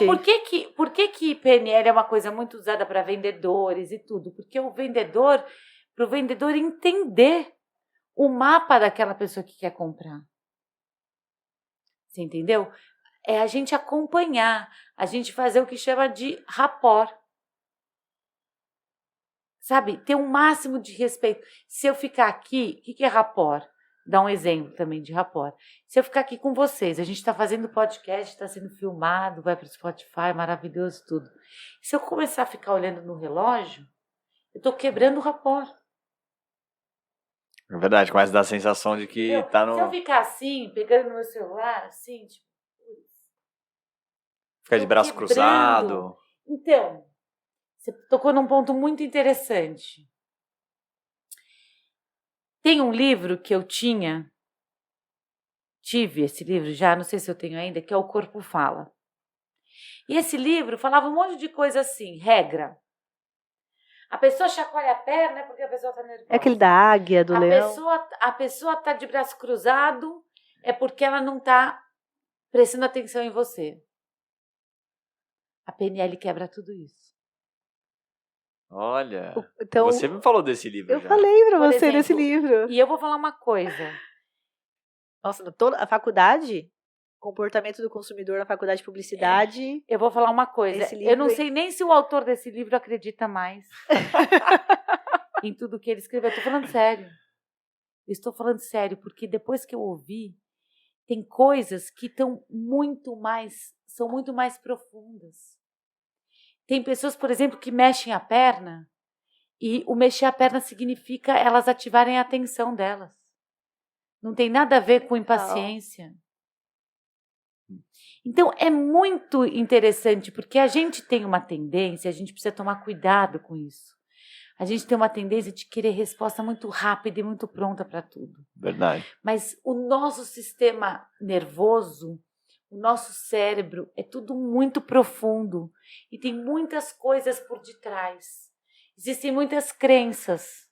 por que PNL é uma coisa muito usada para vendedores e tudo? Porque para o vendedor entender o mapa daquela pessoa que quer comprar. Você entendeu? É a gente acompanhar, a gente fazer o que chama de rapport. Sabe? Ter um máximo de respeito. Se eu ficar aqui, o que é rapport? Dá um exemplo também de rapport. Se eu ficar aqui com vocês, a gente está fazendo podcast, está sendo filmado, vai para o Spotify, maravilhoso tudo. Se eu começar a ficar olhando no relógio, eu estou quebrando o rapport. É verdade, começa a dar a sensação de que tá no... Se eu ficar assim, pegando no meu celular, assim, tipo... Ficar de braço cruzado. Então, você tocou num ponto muito interessante. Tem um livro que eu tive esse livro já, não sei se eu tenho ainda, que é O Corpo Fala. E esse livro falava um monte de coisa assim, regra. A pessoa chacoalha a perna porque a pessoa está nervosa. É aquele da águia, do leão. A pessoa está de braço cruzado é porque ela não está prestando atenção em você. A PNL quebra tudo isso. Olha, então, você me falou desse livro eu já. falei pra Por você exemplo, desse livro. E eu vou falar uma coisa. Nossa, toda a faculdade, comportamento do consumidor na faculdade de publicidade. Eu vou falar uma coisa. Esse livro Eu não sei nem se o autor desse livro acredita mais em tudo que ele escreveu. Eu tô falando sério. Eu estou falando sério, porque depois que eu ouvi, tem coisas que são muito mais profundas. Tem pessoas, por exemplo, que mexem a perna e o mexer a perna significa elas ativarem a atenção delas. Não tem nada a ver com impaciência. Então, é muito interessante, porque a gente tem uma tendência, a gente precisa tomar cuidado com isso. A gente tem uma tendência de querer resposta muito rápida e muito pronta para tudo. Verdade. Mas o nosso sistema nervoso, o nosso cérebro, é tudo muito profundo. E tem muitas coisas por detrás. Existem muitas crenças.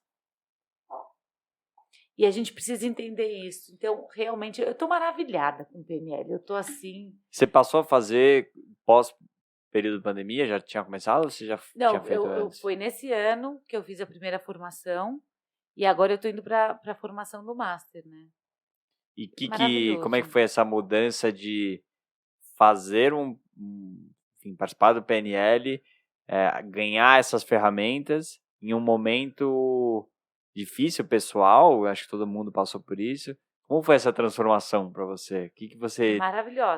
E a gente precisa entender isso. Então, realmente, eu estou maravilhada com o PNL. Eu estou assim... Você passou a fazer pós-período de pandemia? Já tinha começado ou você já tinha feito antes? Foi nesse ano que eu fiz a primeira formação. E agora eu estou indo para a formação do Master, né? E como é que foi essa mudança de fazer enfim, participar do PNL, ganhar essas ferramentas em um momento difícil, pessoal? Acho que todo mundo passou por isso. Como foi essa transformação para você? O que você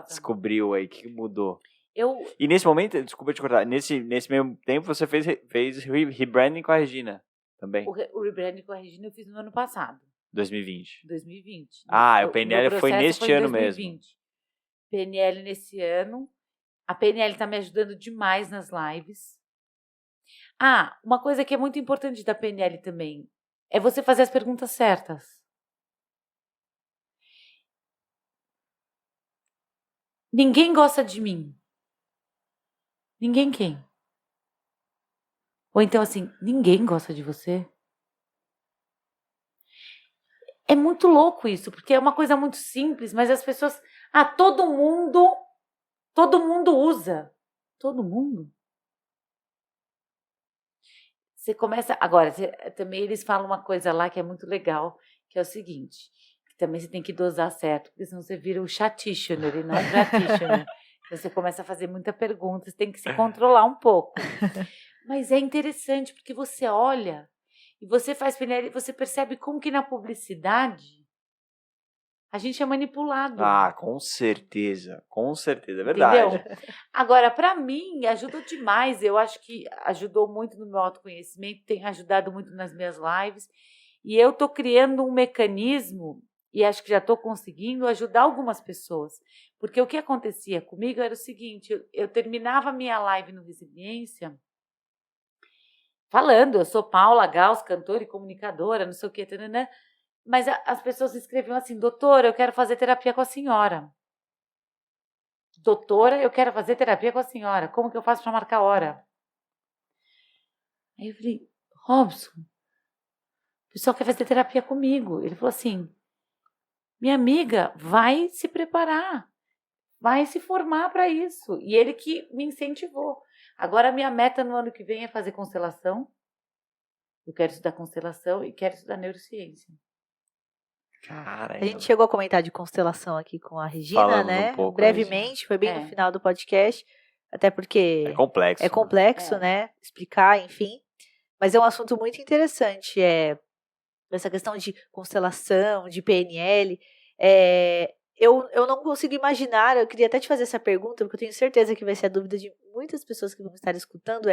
descobriu aí? O que mudou? E nesse momento, desculpa te cortar, nesse mesmo tempo você fez rebranding com a Regina também? O rebranding com a Regina eu fiz no ano passado. 2020. 2020. O PNL foi neste ano mesmo. PNL nesse ano. A PNL está me ajudando demais nas lives. Uma coisa que é muito importante da PNL também é você fazer as perguntas certas. Ninguém gosta de mim. Ninguém quem? Ou então assim, ninguém gosta de você? É muito louco isso, porque é uma coisa muito simples, mas as pessoas... todo mundo usa. Todo mundo? você começa... Agora, também eles falam uma coisa lá que é muito legal, que é o seguinte, que também você tem que dosar certo, porque senão você vira o practitioner e não o practitioner. Então você começa a fazer muita pergunta, você tem que se controlar um pouco. Mas é interessante, porque você olha e você faz PNL, você percebe como que na publicidade a gente é manipulado. Ah, com certeza, é verdade. Entendeu? Agora, para mim, ajudou demais. Eu acho que ajudou muito no meu autoconhecimento, tem ajudado muito nas minhas lives. E eu estou criando um mecanismo, e acho que já estou conseguindo ajudar algumas pessoas. Porque o que acontecia comigo era o seguinte, eu terminava a minha live no Resiliência falando, eu sou Paula Gauss, cantora e comunicadora, não sei o que, tanana, mas as pessoas escreviam assim, doutora, eu quero fazer terapia com a senhora. Doutora, eu quero fazer terapia com a senhora. Como que eu faço para marcar hora? Aí eu falei, Robson, o pessoal quer fazer terapia comigo. Ele falou assim, minha amiga, vai se preparar, vai se formar para isso. E ele que me incentivou. Agora a minha meta no ano que vem é fazer constelação. Eu quero estudar constelação e quero estudar neurociência. Caramba. A gente chegou a comentar de constelação aqui com a Regina, Falamos né? um pouco, brevemente, foi bem no final do podcast, até porque é complexo. é complexo, né? Explicar, enfim. Mas é um assunto muito interessante, essa questão de constelação, de PNL. Eu não consigo imaginar, eu queria até te fazer essa pergunta, porque eu tenho certeza que vai ser a dúvida de muitas pessoas que vão estar escutando,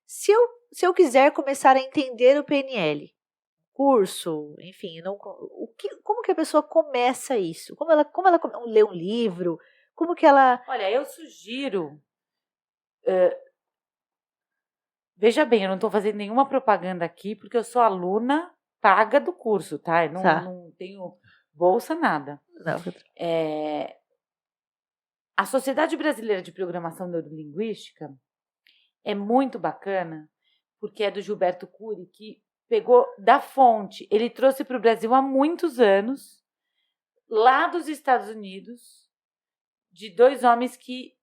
se eu quiser começar a entender o PNL, curso, enfim, como que a pessoa começa isso? Como ela lê um livro? Como que ela... Olha, eu sugiro... veja bem, eu não estou fazendo nenhuma propaganda aqui, porque eu sou aluna paga do curso, tá? Eu não tenho bolsa, nada. Não. A Sociedade Brasileira de Programação Neurolinguística é muito bacana, porque é do Gilberto Cury, que pegou da fonte. Ele trouxe para o Brasil há muitos anos, lá dos Estados Unidos, de 2 homens que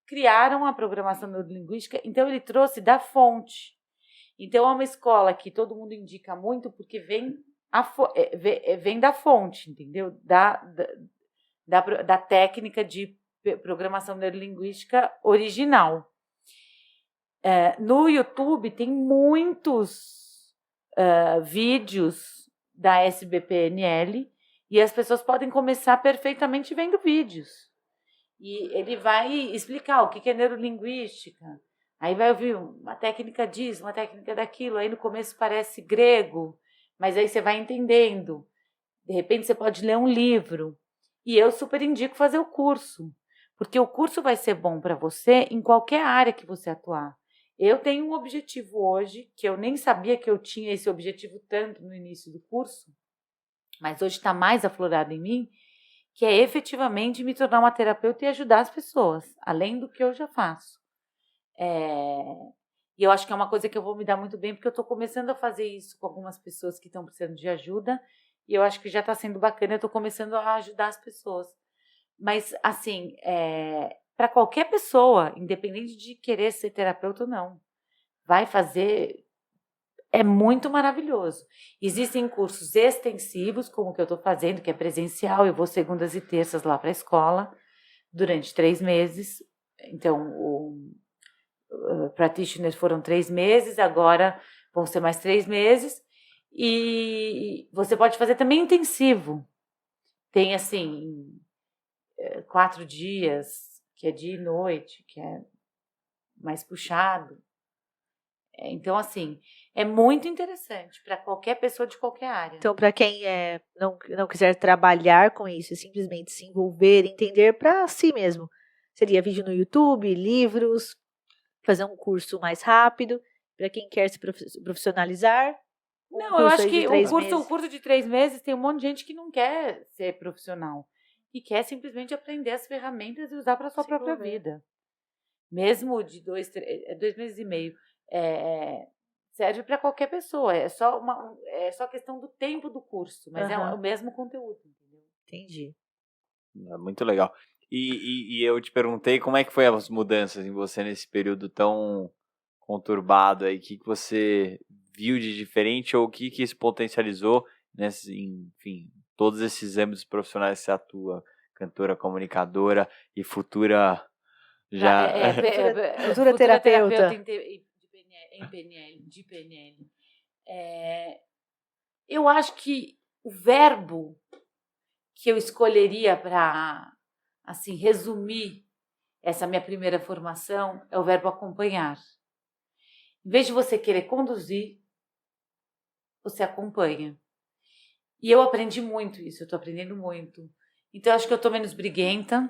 criaram a programação neurolinguística. Então, ele trouxe da fonte. Então, é uma escola que todo mundo indica muito, porque vem da fonte, entendeu? Da técnica de programação neurolinguística original. No YouTube tem muitos vídeos da SBPNL e as pessoas podem começar perfeitamente vendo vídeos. E ele vai explicar o que é neurolinguística. Aí vai ouvir uma técnica disso, uma técnica daquilo. Aí no começo parece grego, mas aí você vai entendendo. De repente você pode ler um livro. E eu super indico fazer o curso, porque o curso vai ser bom para você em qualquer área que você atuar. Eu tenho um objetivo hoje, que eu nem sabia que eu tinha esse objetivo tanto no início do curso, mas hoje está mais aflorado em mim, que é efetivamente me tornar uma terapeuta e ajudar as pessoas, além do que eu já faço. E eu acho que é uma coisa que eu vou me dar muito bem, porque eu estou começando a fazer isso com algumas pessoas que estão precisando de ajuda, e eu acho que já está sendo bacana, eu estou começando a ajudar as pessoas. Mas, assim, para qualquer pessoa, independente de querer ser terapeuta ou não, vai fazer, é muito maravilhoso. Existem cursos extensivos, como o que eu estou fazendo, que é presencial, eu vou segundas e terças lá para a escola, durante 3 meses. Então, o practitioner foram 3 meses, agora vão ser mais 3 meses, e você pode fazer também intensivo. Tem, assim, 4 dias, que é dia e noite, que é mais puxado. Então, assim, é muito interessante para qualquer pessoa de qualquer área. Então, para quem não quiser trabalhar com isso, simplesmente se envolver, entender para si mesmo, seria vídeo no YouTube, livros, fazer um curso mais rápido. Para quem quer se profissionalizar, não, eu acho que o curso de 3 meses tem um monte de gente que não quer ser profissional e quer simplesmente aprender as ferramentas e usar para a sua própria vida. Mesmo de 2 meses e meio. Serve para qualquer pessoa, é só questão do tempo do curso, mas é o mesmo conteúdo, entendeu? Entendi. É muito legal. E eu te perguntei como é que foi as mudanças em você nesse período tão conturbado aí, o que você viu de diferente ou o que isso potencializou, enfim, todos esses âmbitos profissionais que você atua, cantora, comunicadora e futura já... Futura terapeuta. De PNL. Eu acho que o verbo que eu escolheria para, assim, resumir essa minha primeira formação é o verbo acompanhar. Em vez de você querer conduzir, você acompanha. E eu aprendi muito isso, eu estou aprendendo muito. Então, eu acho que eu estou menos briguenta,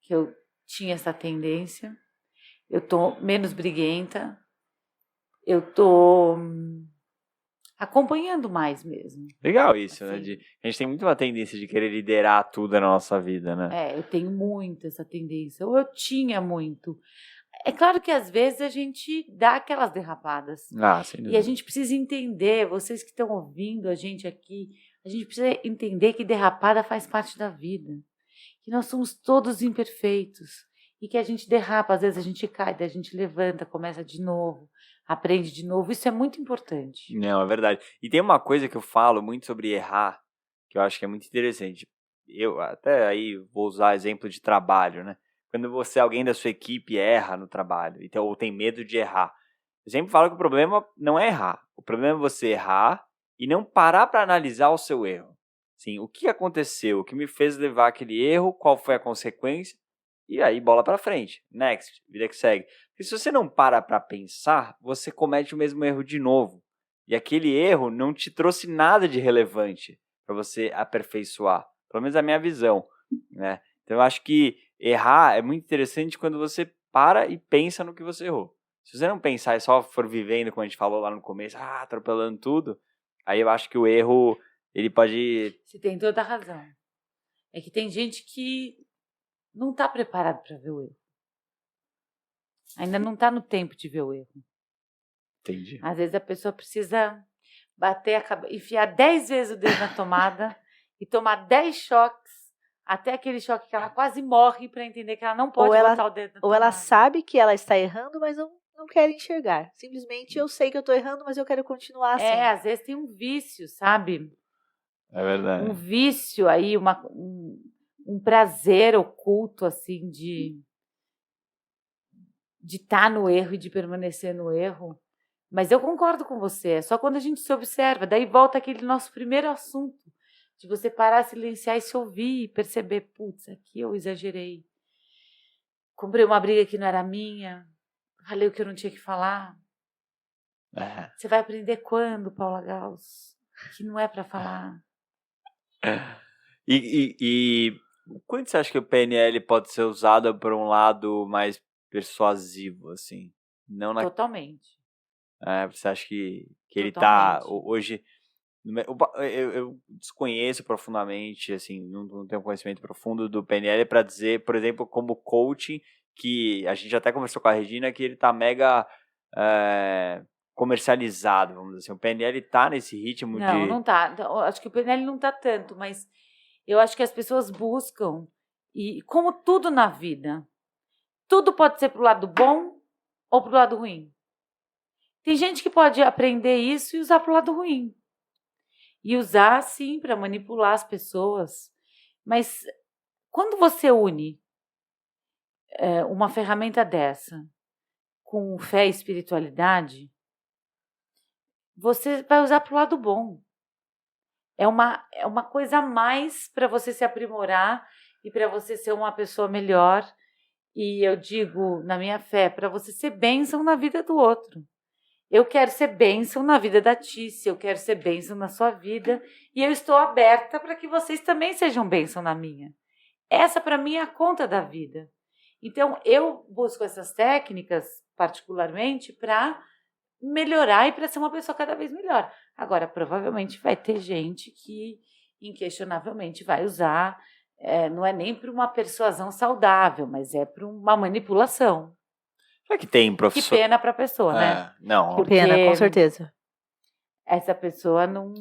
que eu tinha essa tendência. Eu estou menos briguenta. Eu estou acompanhando mais mesmo. Legal isso, assim, né? A gente tem muito uma tendência de querer liderar tudo na nossa vida, né? Eu tenho muito essa tendência. Ou eu tinha muito. É claro que às vezes a gente dá aquelas derrapadas. Sem E dúvida. a gente precisa entender, vocês que estão ouvindo a gente aqui, a gente precisa entender que derrapada faz parte da vida. Que nós somos todos imperfeitos. E que a gente derrapa, às vezes a gente cai, daí a gente levanta, começa de novo, aprende de novo. Isso é muito importante. Não, é verdade. E tem uma coisa que eu falo muito sobre errar, que eu acho que é muito interessante. Eu até aí vou usar exemplo de trabalho, né? Quando alguém da sua equipe erra no trabalho, então, ou tem medo de errar. Eu sempre falo que o problema não é errar. O problema é você errar e não parar para analisar o seu erro. Assim, o que aconteceu? O que me fez levar aquele erro? Qual foi a consequência? E aí, bola para frente. Next, vida que segue. Porque se você não para pensar, você comete o mesmo erro de novo. E aquele erro não te trouxe nada de relevante para você aperfeiçoar. Pelo menos a minha visão, né? Então, eu acho que errar é muito interessante quando você para e pensa no que você errou. Se você não pensar e só for vivendo, como a gente falou lá no começo, atropelando tudo, aí eu acho que o erro, ele pode... Você tem toda a razão. É que tem gente que não está preparado para ver o erro. Ainda não está no tempo de ver o erro. Entendi. Às vezes a pessoa precisa bater enfiar 10 vezes o dedo na tomada e tomar 10 choques, até aquele choque que ela quase morre, para entender que ela não pode botar o dedo na tomada. Ou ela sabe que ela está errando, mas não quer enxergar. Simplesmente eu sei que eu estou errando, mas eu quero continuar assim. Às vezes tem um vício, sabe? É verdade. Um vício aí, um prazer oculto, assim, de estar no erro e de permanecer no erro. Mas eu concordo com você, é só quando a gente se observa. Daí volta aquele nosso primeiro assunto, de você parar, silenciar e se ouvir e perceber, putz, aqui eu exagerei. Comprei uma briga que não era minha, falei o que eu não tinha que falar. Você vai aprender quando, Paula Gauss? Que não é para falar. E quando você acha que o PNL pode ser usado por um lado mais persuasivo, assim? Não Totalmente. Você acha que ele tá hoje... Eu desconheço profundamente, assim, não tenho conhecimento profundo do PNL para dizer, por exemplo, como coaching, que a gente até conversou com a Regina, que ele tá mega comercializado, vamos dizer assim. O PNL tá nesse ritmo de... Não tá. Acho que o PNL não tá tanto, mas eu acho que as pessoas buscam, e como tudo na vida, tudo pode ser pro lado bom ou pro lado ruim. Tem gente que pode aprender isso e usar pro lado ruim. E usar, sim, para manipular as pessoas. Mas quando você une uma ferramenta dessa com fé e espiritualidade, você vai usar para o lado bom. É uma coisa a mais para você se aprimorar e para você ser uma pessoa melhor. E eu digo, na minha fé, para você ser bênção na vida do outro. Eu quero ser bênção na vida da Tícia, eu quero ser bênção na sua vida e eu estou aberta para que vocês também sejam bênção na minha. Essa, para mim, é a conta da vida. Então, eu busco essas técnicas, particularmente, para melhorar e para ser uma pessoa cada vez melhor. Agora, provavelmente vai ter gente que, inquestionavelmente, vai usar, não é nem para uma persuasão saudável, mas é para uma manipulação. Será que tem professor? Que pena para a pessoa, né? Não. Que pena, com certeza. Essa pessoa não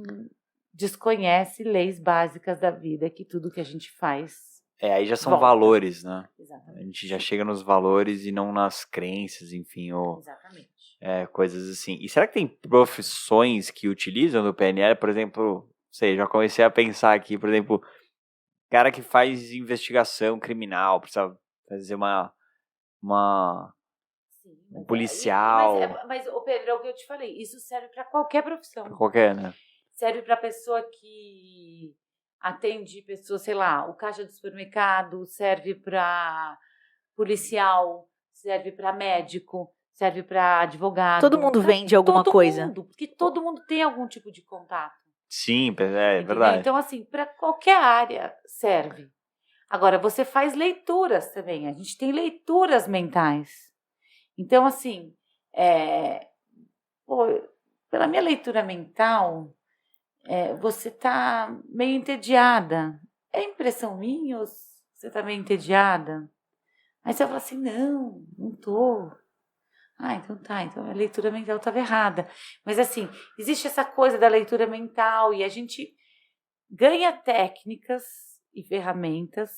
desconhece leis básicas da vida, que tudo que a gente faz... aí já são valores, né? Exatamente. A gente já chega nos valores e não nas crenças, enfim. Exatamente. coisas assim. E será que tem profissões que utilizam do PNL? Por exemplo, sei, já comecei a pensar aqui, por exemplo, cara que faz investigação criminal, precisa fazer Sim, um policial, mas, ô Pedro, é o que eu te falei, isso serve para qualquer profissão. qualquer, né? Serve para pessoa que atende pessoas, sei lá, o caixa do supermercado, serve para policial, serve para médico, serve para advogado. Todo mundo vende alguma coisa. Porque todo mundo tem algum tipo de contato. Sim, Entendeu? verdade. Então, assim, para qualquer área serve. Agora, você faz leituras também. A gente tem leituras mentais. Então, assim, pela minha leitura mental, você está meio entediada. É impressão minha ou você está meio entediada? Aí você fala assim, não tô. Ah, então tá, então a leitura mental estava errada. Mas assim, existe essa coisa da leitura mental e a gente ganha técnicas e ferramentas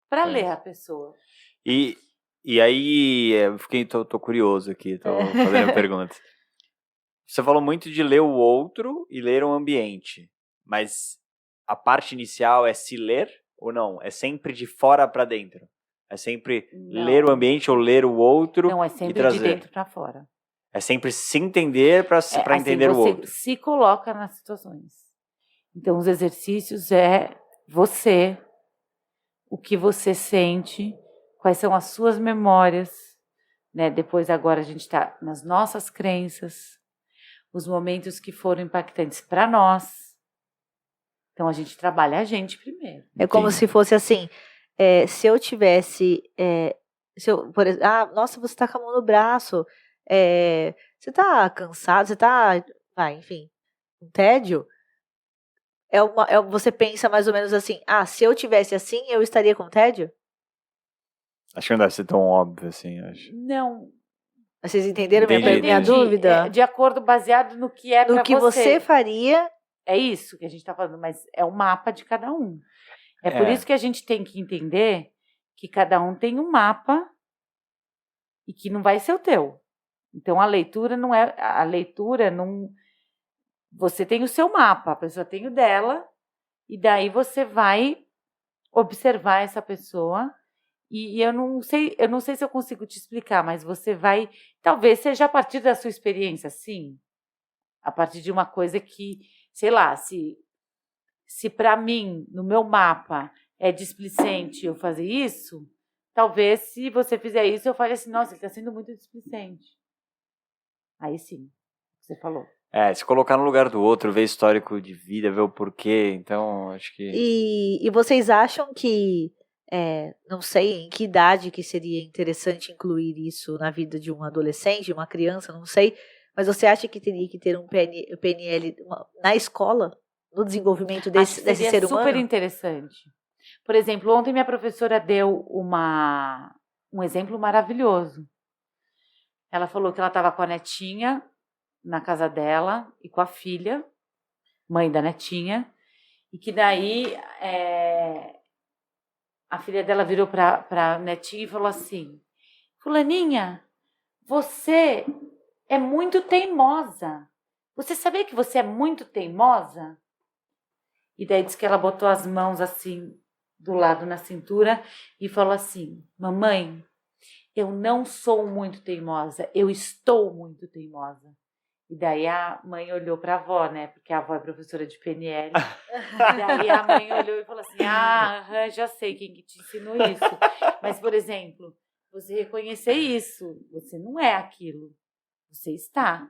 para ler a pessoa. E aí, eu tô curioso aqui, tô fazendo perguntas. Você falou muito de ler o outro e ler o ambiente, mas a parte inicial é se ler ou não? É sempre de fora para dentro? É sempre ler o ambiente ou ler o outro? Não, é sempre de dentro para fora. É sempre se entender para entender o outro. Você se coloca nas situações. Então, os exercícios é você, o que você sente, quais são as suas memórias, né? Depois, agora, a gente está nas nossas crenças, os momentos que foram impactantes para nós. Então, a gente trabalha a gente primeiro. É como se fosse assim, se eu tivesse, por exemplo, nossa, você tá com a mão no braço, você tá cansado, você tá, enfim, um tédio, você pensa mais ou menos assim, se eu tivesse assim, eu estaria com tédio? Acho que não deve ser tão óbvio assim, acho. Não. Vocês entenderam Entendi. minha dúvida? De acordo, baseado no que é para você. No que você faria. É isso que a gente está falando, mas é o mapa de cada um. Por isso que a gente tem que entender que cada um tem um mapa e que não vai ser o teu. Então, a leitura não. Você tem o seu mapa, a pessoa tem o dela, e daí você vai observar essa pessoa. E eu não sei se eu consigo te explicar, mas você vai, talvez seja a partir da sua experiência, sim, a partir de uma coisa que, sei lá, se para mim, no meu mapa, é displicente eu fazer isso, talvez se você fizer isso, eu fale assim, nossa, ele está sendo muito displicente. Aí sim, você falou. Se colocar no lugar do outro, ver histórico de vida, ver o porquê, então acho que... E vocês acham que, não sei em que idade que seria interessante incluir isso na vida de um adolescente, de uma criança, não sei, mas você acha que teria que ter um PNL na escola, no desenvolvimento desse ser humano? Super interessante. Por exemplo, ontem minha professora deu um exemplo maravilhoso. Ela falou que ela estava com a netinha na casa dela e com a filha, mãe da netinha, e que daí a filha dela virou para a netinha e falou assim, fulaninha, você é muito teimosa. Você sabia que você é muito teimosa? E daí disse que ela botou as mãos assim, do lado na cintura, e falou assim, mamãe, eu não sou muito teimosa, eu estou muito teimosa. E daí a mãe olhou para a avó, né? Porque a avó é professora de PNL. E daí a mãe olhou e falou assim, já sei quem que te ensinou isso. Mas, por exemplo, você reconhecer isso, você não é aquilo, você está.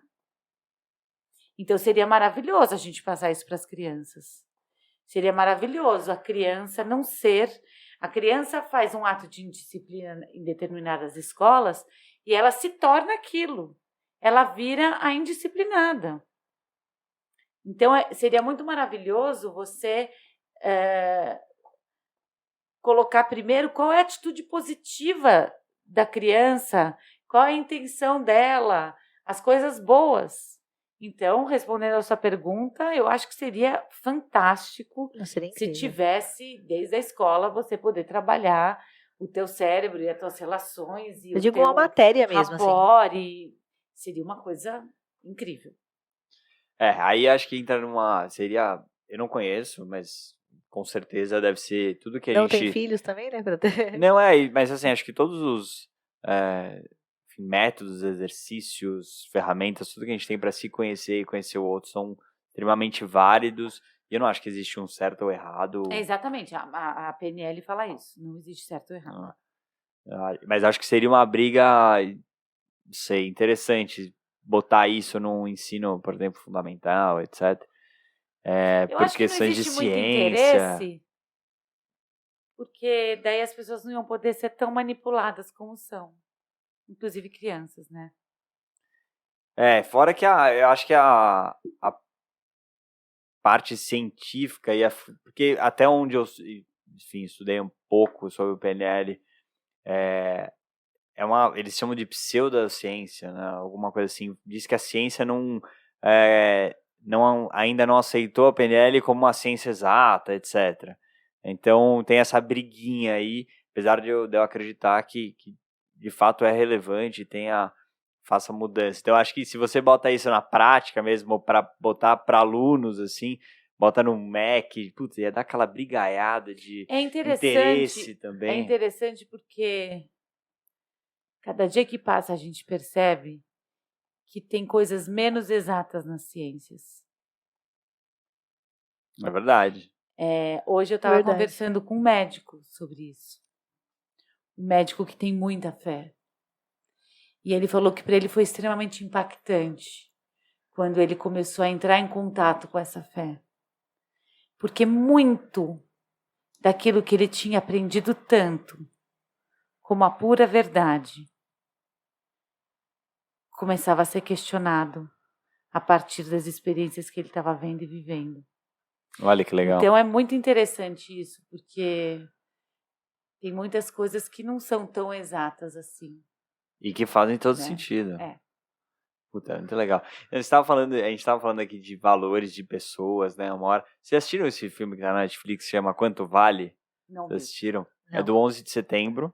Então, seria maravilhoso a gente passar isso para as crianças. Seria maravilhoso a criança não ser... A criança faz um ato de indisciplina em determinadas escolas e ela se torna aquilo. Ela vira a indisciplinada. Então, seria muito maravilhoso você colocar primeiro qual é a atitude positiva da criança, qual é a intenção dela, as coisas boas. Então, respondendo a sua pergunta, eu acho que seria fantástico se tivesse, desde a escola, você poder trabalhar o teu cérebro e as tuas relações. E eu digo uma matéria mesmo, assim. Seria uma coisa incrível. Aí acho que entra eu não conheço, mas com certeza deve ser tudo que a Não gente... tem filhos também, né? Pra ter... Não, mas assim, acho que todos os enfim, métodos, exercícios, ferramentas, tudo que a gente tem para se conhecer e conhecer o outro são extremamente válidos. E eu não acho que existe um certo ou errado. Exatamente, a PNL fala isso. Não existe certo ou errado. Mas acho que seria uma briga, não sei, interessante botar isso num ensino, por exemplo, fundamental, etc. Eu por acho que não questões de existe muito ciência. interesse, porque daí as pessoas não iam poder ser tão manipuladas como são. Inclusive crianças, né? Fora que eu acho que a parte científica porque até onde eu, enfim, estudei um pouco sobre o PNL, eles chamam de pseudociência, né? Alguma coisa assim. Diz que a ciência ainda não aceitou a PNL como uma ciência exata, etc. Então tem essa briguinha aí, apesar de eu acreditar que de fato é relevante e faça mudança. Então, eu acho que se você bota isso na prática mesmo, para botar para alunos, assim, bota no MEC, putz, ia dar aquela brigaiada de interesse também. É interessante porque cada dia que passa a gente percebe que tem coisas menos exatas nas ciências. É verdade. Hoje eu estava conversando com um médico sobre isso. Um médico que tem muita fé. E ele falou que para ele foi extremamente impactante quando ele começou a entrar em contato com essa fé. Porque muito daquilo que ele tinha aprendido tanto, como a pura verdade, começava a ser questionado a partir das experiências que ele estava vendo e vivendo. Olha que legal. Então é muito interessante isso, porque tem muitas coisas que não são tão exatas assim. E que fazem todo sentido. Puta, muito legal. A gente estava falando aqui de valores de pessoas, né? Uma hora. Vocês assistiram esse filme que tá na Netflix, que chama Quanto Vale? Não. Vocês assistiram? Não. É do 11 de setembro.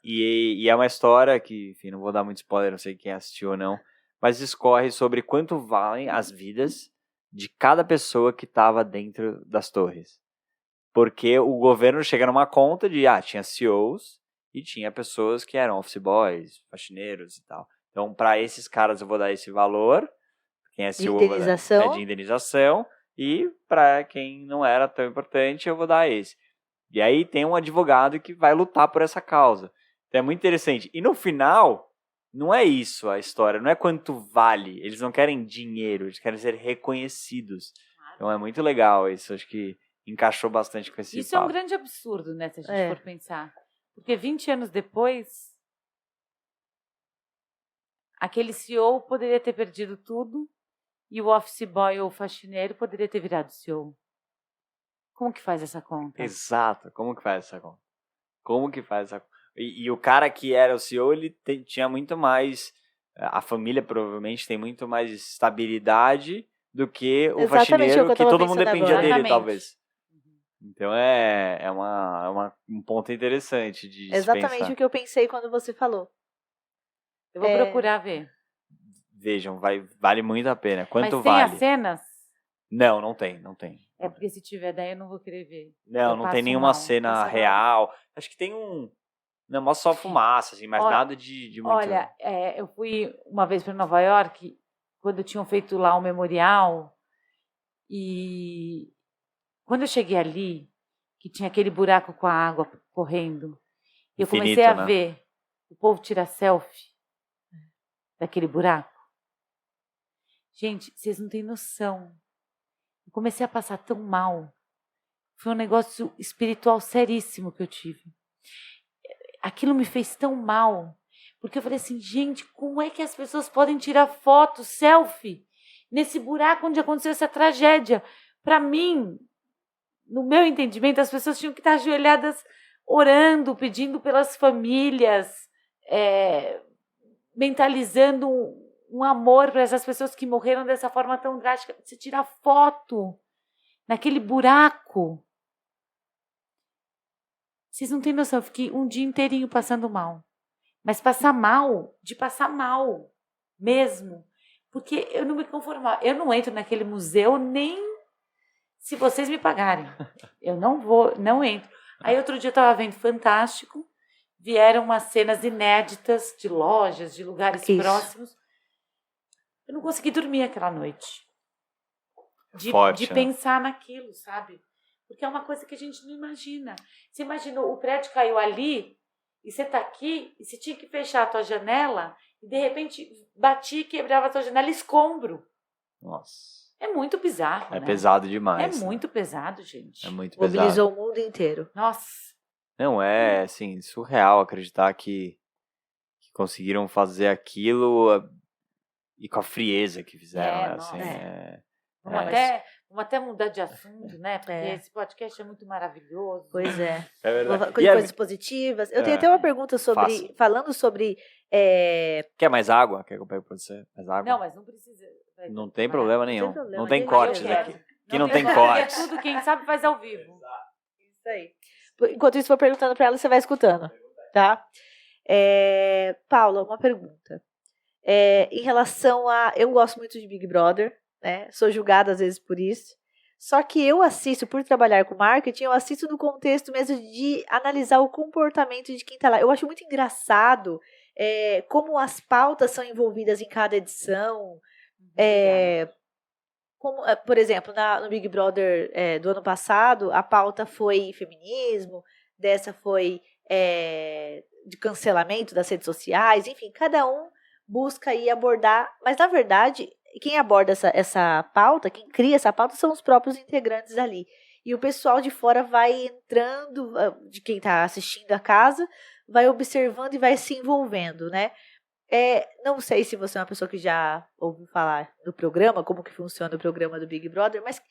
E é uma história que, enfim, não vou dar muito spoiler, não sei quem assistiu ou não, mas discorre sobre quanto valem as vidas de cada pessoa que estava dentro das torres. Porque o governo chega numa conta de, tinha CEOs e tinha pessoas que eram office boys, faxineiros e tal. Então, para esses caras eu vou dar esse valor, quem é CEO de indenização, e para quem não era tão importante eu vou dar esse. E aí tem um advogado que vai lutar por essa causa. Então é muito interessante. E no final, não é isso a história, não é quanto vale. Eles não querem dinheiro, eles querem ser reconhecidos. Então é muito legal isso, acho que encaixou bastante com esse Isso papo. é um grande absurdo, né, se a gente for pensar. Porque 20 anos depois, aquele CEO poderia ter perdido tudo e o office boy ou o faxineiro poderia ter virado CEO. Como que faz essa conta? Exato, como que faz essa conta? E o cara que era o CEO, ele tinha muito mais... A família provavelmente tem muito mais estabilidade do que o faxineiro, que todo mundo dependia dele, talvez. Então um ponto interessante de Exatamente pensar. o que eu pensei quando você falou. Eu vou procurar ver. Vejam, vale muito a pena. Quanto Mas tem vale? as cenas? Não tem. Porque se tiver, daí eu não vou querer ver. Não tem nenhuma cena real. Acho que tem não, mostra só fumaça, assim, mas nada de muito... Olha, eu fui uma vez para Nova York, quando tinham feito lá o memorial, e quando eu cheguei ali, que tinha aquele buraco com a água correndo, eu comecei a ver o povo tirar selfie daquele buraco. Gente, vocês não têm noção. Eu comecei a passar tão mal. Foi um negócio espiritual seríssimo que eu tive. Aquilo me fez tão mal, porque eu falei assim, gente, como é que as pessoas podem tirar foto, selfie, nesse buraco onde aconteceu essa tragédia? Para mim, no meu entendimento, as pessoas tinham que estar ajoelhadas orando, pedindo pelas famílias, mentalizando um amor para essas pessoas que morreram dessa forma tão drástica. Você tirar foto naquele buraco. Vocês não têm noção, eu fiquei um dia inteirinho passando mal. Mas passar mal, de passar mal. mesmo, porque eu não me conformava. Eu não entro naquele museu nem se vocês me pagarem. Eu não entro. Aí outro dia eu estava vendo Fantástico, vieram umas cenas inéditas de lojas, de lugares próximos. Eu não consegui dormir aquela noite. De pensar naquilo, sabe? Porque é uma coisa que a gente não imagina. Você imaginou, o prédio caiu ali, e você está aqui, e você tinha que fechar a tua janela, e de repente batia e quebrava a tua janela, escombro. Nossa. É muito bizarro, É né? pesado demais. É muito pesado, gente. É muito pesado. Mobilizou o mundo inteiro. Nossa. Não, é, assim, surreal acreditar que conseguiram fazer aquilo e com a frieza que fizeram, né? Assim, Vamos até mudar de assunto, né? Porque esse podcast é muito maravilhoso. Pois é. É verdade. Coisas positivas. Eu tenho até uma pergunta sobre... Falando sobre... Quer mais água? Quer que eu pegue pra você? Mais água? Não, mas não precisa. Não tem problema nenhum. Não tem Ninguém cortes quer. aqui. Aqui não tem cortes. É tudo, quem sabe faz ao vivo. Isso aí. Enquanto isso, vou perguntando para ela, você vai escutando, tá? Paula, uma pergunta. Em relação a... Eu gosto muito de Big Brother, né? Sou julgada às vezes por isso. Só que eu assisto, por trabalhar com marketing, eu assisto no contexto mesmo de analisar o comportamento de quem tá lá. Eu acho muito engraçado como as pautas são envolvidas em cada edição. Como, por exemplo, no Big Brother do ano passado, a pauta foi feminismo, dessa foi de cancelamento das redes sociais, enfim, cada um busca aí abordar, mas na verdade, quem aborda essa pauta, quem cria essa pauta são os próprios integrantes ali. E o pessoal de fora vai entrando, de quem está assistindo a casa, vai observando e vai se envolvendo, né? Não sei se você é uma pessoa que já ouviu falar do programa, como que funciona o programa do Big Brother, mas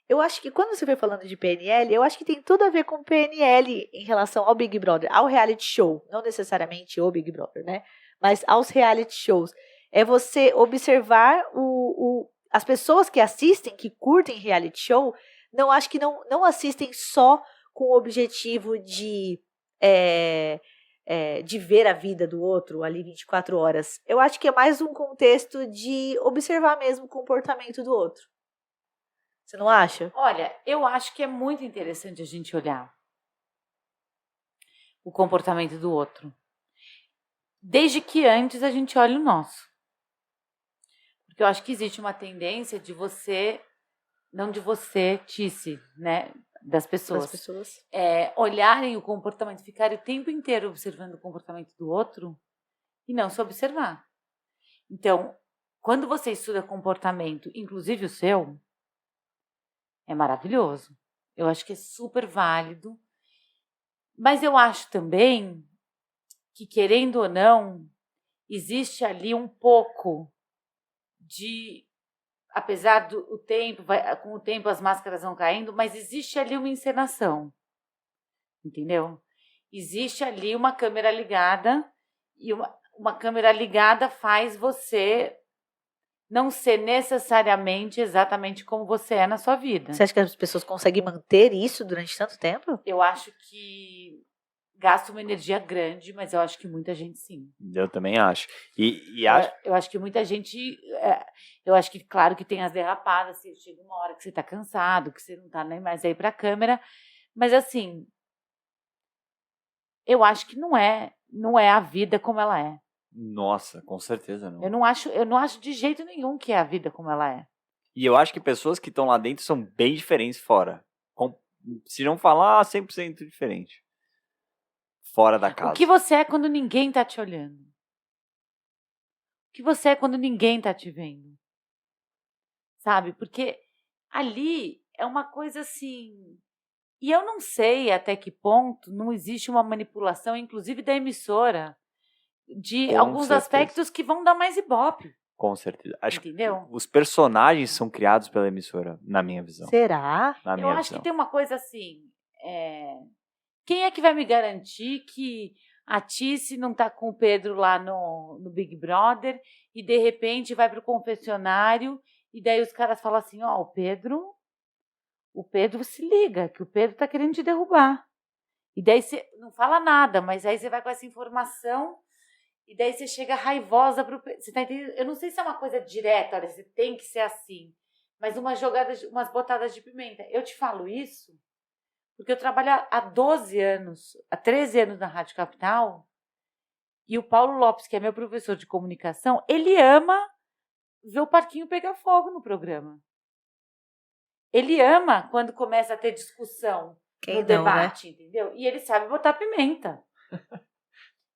eu acho que quando você foi falando de PNL, eu acho que tem tudo a ver com PNL em relação ao Big Brother, ao reality show, não necessariamente o Big Brother, né? Mas aos reality shows. É você observar as pessoas que assistem, que curtem reality show, acho que não assistem só com o objetivo de ver a vida do outro ali 24 horas. Eu acho que é mais um contexto de observar mesmo o comportamento do outro. Você não acha? Olha, eu acho que é muito interessante a gente olhar o comportamento do outro. Desde que antes a gente olhe o nosso. Porque eu acho que existe uma tendência de você, não de você, Tice, né? Das pessoas. Olharem o comportamento, ficarem o tempo inteiro observando o comportamento do outro e não se observar. Então, quando você estuda comportamento, inclusive o seu, é maravilhoso. Eu acho que é super válido. Mas eu acho também que, querendo ou não, existe ali um pouco de... Apesar do tempo, com o tempo as máscaras vão caindo, mas existe ali uma encenação, entendeu? Existe ali uma câmera ligada, e uma câmera ligada faz você não ser necessariamente exatamente como você é na sua vida. Você acha que as pessoas conseguem manter isso durante tanto tempo? Eu acho que gasta uma energia grande, mas eu acho que muita gente sim. Eu também acho. Eu acho que muita gente... eu acho que, claro, que tem as derrapadas, chega uma hora que você tá cansado, que você não tá nem mais aí pra câmera, mas assim, eu acho que não é a vida como ela é. Nossa, com certeza não. Eu não acho de jeito nenhum que é a vida como ela é. E eu acho que pessoas que estão lá dentro são bem diferentes fora. Se não falar, 100% diferente. Fora da casa. O que você é quando ninguém tá te olhando? O que você é quando ninguém tá te vendo? Sabe? Porque ali é uma coisa assim... E eu não sei até que ponto não existe uma manipulação, inclusive da emissora, de alguns aspectos que vão dar mais ibope. Com certeza. Acho Entendeu? Que os personagens são criados pela emissora, na minha visão. Será? Eu acho que tem uma coisa assim... Quem é que vai me garantir que a Tice não tá com o Pedro lá no Big Brother e de repente vai pro confessionário e daí os caras falam assim, o Pedro se liga, que o Pedro tá querendo te derrubar. E daí você não fala nada, mas aí você vai com essa informação E daí você chega raivosa você tá entendendo? Eu não sei se é uma coisa direta, olha, você tem que ser assim. Mas umas botadas de pimenta. Eu te falo isso porque eu trabalho há 12 anos, há 13 anos na Rádio Capital. E o Paulo Lopes, que é meu professor de comunicação, ele ama ver o parquinho pegar fogo no programa. Ele ama quando começa a ter discussão no debate, né? Entendeu? E ele sabe botar pimenta.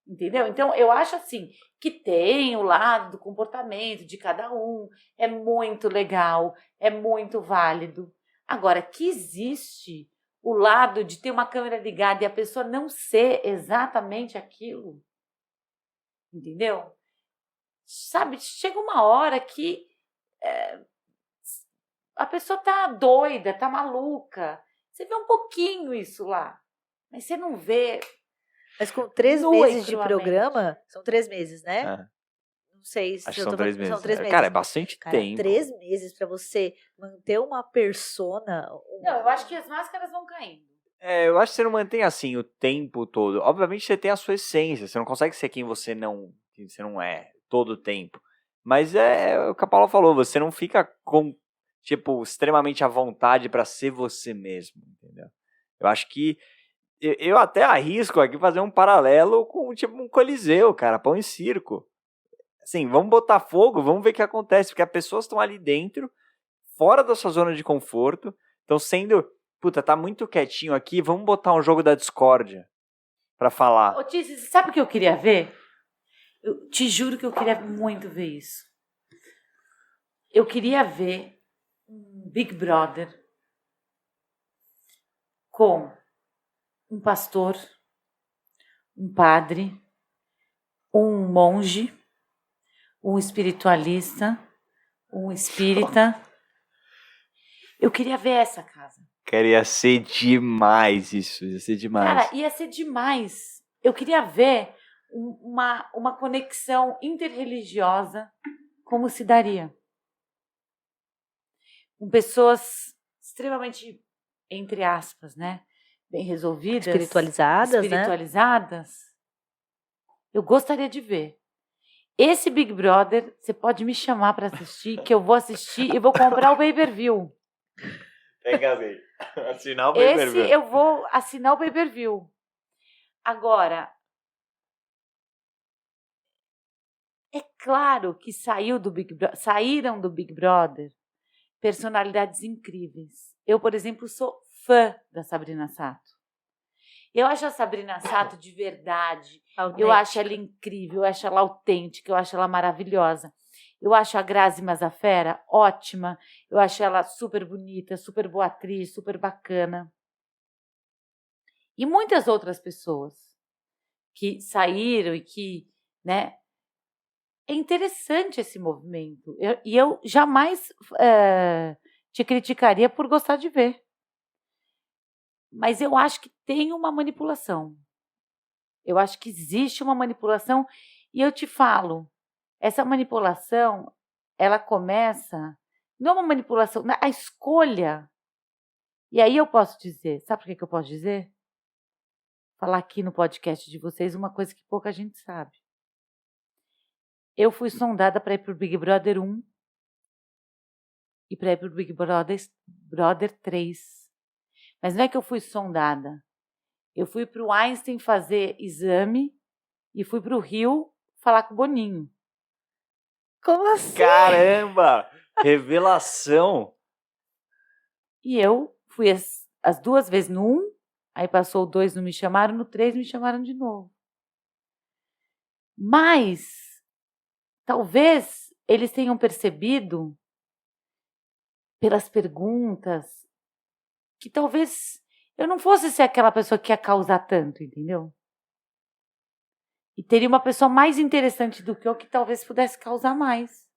Entendeu? Então, eu acho assim, que tem o lado do comportamento de cada um, é muito legal, é muito válido. Agora, que existe o lado de ter uma câmera ligada e a pessoa não ser exatamente aquilo, entendeu? Sabe, chega uma hora que a pessoa tá doida, tá maluca. Você vê um pouquinho isso lá, mas você não vê. Mas com 3 meses de programa, são 3 meses, né? Não sei se acho que são 3 meses. São 3 meses. Cara, é bastante tempo. 3 meses pra você manter uma persona. Não, eu acho que as máscaras vão caindo. Eu acho que você não mantém assim o tempo todo. Obviamente você tem a sua essência, você não consegue ser quem você não é todo o tempo. Mas é o que a Paula falou, você não fica extremamente à vontade pra ser você mesmo, entendeu? Eu acho que eu até arrisco aqui fazer um paralelo com um coliseu, cara, pão e circo. Assim, vamos botar fogo, vamos ver o que acontece, porque as pessoas estão ali dentro, fora da sua zona de conforto, estão sendo, tá muito quietinho aqui, vamos botar um jogo da discórdia pra falar. Ô, Tícia, você sabe o que eu queria ver? Eu te juro que eu queria muito ver isso. Eu queria ver um Big Brother com um pastor, um padre, um monge, um espiritualista, um espírita. Eu queria ver essa casa. Ia ser demais isso, ia ser demais. Cara, ia ser demais. Eu queria ver uma conexão interreligiosa como se daria. Com pessoas extremamente, entre aspas, né? Bem resolvidas. Espiritualizadas. Né? Eu gostaria de ver. Esse Big Brother, você pode me chamar para assistir, que eu vou assistir e vou comprar o pay-per-view. Tem que assinar o pay-per-view. Esse eu vou assinar o pay-per-view. Agora, é claro que saíram do Big Brother personalidades incríveis. Eu, por exemplo, sou fã da Sabrina Sato. Eu acho a Sabrina Sato de verdade. Eu acho ela incrível, eu acho ela autêntica, eu acho ela maravilhosa. Eu acho a Grazi Mazzafera ótima. Eu acho ela super bonita, super boa atriz, super bacana. E muitas outras pessoas que saíram e que, né? É interessante esse movimento. Eu jamais te criticaria por gostar de ver. Mas eu acho que tem uma manipulação. Eu acho que existe uma manipulação. E eu te falo, essa manipulação, ela começa... Não é uma manipulação, a escolha. E aí eu posso dizer, sabe por que eu posso dizer? Falar aqui no podcast de vocês uma coisa que pouca gente sabe. Eu fui sondada para ir para o Big Brother 1 e para ir para o Big Brother 3. Mas não é que eu fui sondada. Eu fui para o Einstein fazer exame e fui para o Rio falar com o Boninho. Como assim? Caramba! Revelação! E eu fui as 2 vezes no 1, aí passou o 2, não me chamaram, no 3 me chamaram de novo. Mas... talvez eles tenham percebido, pelas perguntas, que talvez eu não fosse ser aquela pessoa que ia causar tanto, entendeu? E teria uma pessoa mais interessante do que eu que talvez pudesse causar mais.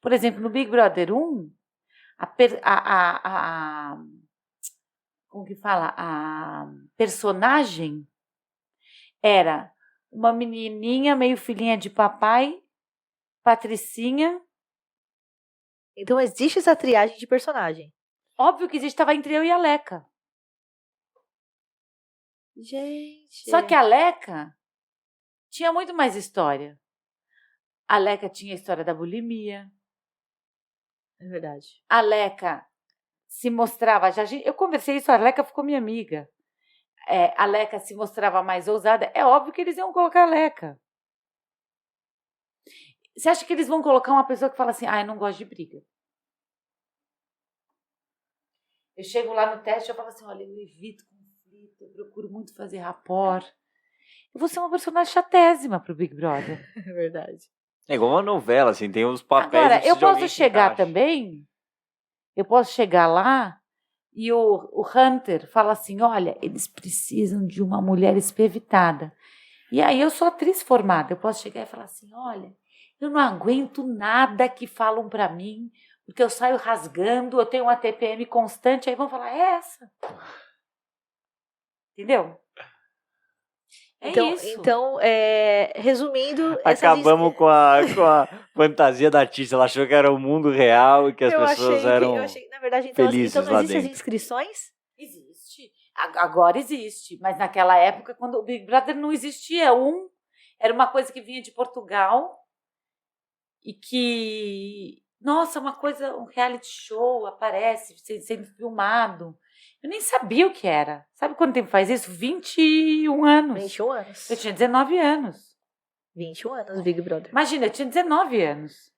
Por exemplo, no Big Brother 1, como que fala? A personagem era uma menininha meio filhinha de papai, Patricinha. Então existe essa triagem de personagem. Óbvio que existe, estava entre eu e a Leca. Gente. Só que a Leca tinha muito mais história. A Leca tinha a história da bulimia. É verdade. A Leca se mostrava... eu conversei isso, a Leca ficou minha amiga. A Leca se mostrava mais ousada. É óbvio que eles iam colocar a Leca. Você acha que eles vão colocar uma pessoa que fala assim, eu não gosto de briga? Eu chego lá no teste e eu falo assim, olha, eu evito conflito, eu procuro muito fazer rapport. Eu vou ser uma personagem chatésima pro Big Brother. É verdade. É igual uma novela, assim, tem os papéis. Agora, eu posso chegar também. também, eu posso chegar lá e o Hunter fala assim, olha, eles precisam de uma mulher espevitada. E aí eu sou atriz formada, eu posso chegar e falar assim, olha, eu não aguento nada que falam pra mim, porque eu saio rasgando, eu tenho uma TPM constante, aí vão falar, é essa. Entendeu? Isso. Então, resumindo... Acabamos com a fantasia da artista. Ela achou que era o mundo real e que as pessoas eram na verdade, então, felizes então não lá existem as dentro. inscrições? Existe. Agora existe. Mas naquela época, quando o Big Brother não existia, era uma coisa que vinha de Portugal e que... Nossa, um reality show aparece sendo filmado. Eu nem sabia o que era. Sabe quanto tempo faz isso? 21 anos. 21 anos. Eu tinha 19 anos. 21 anos, Big Brother. Imagina, eu tinha 19 anos.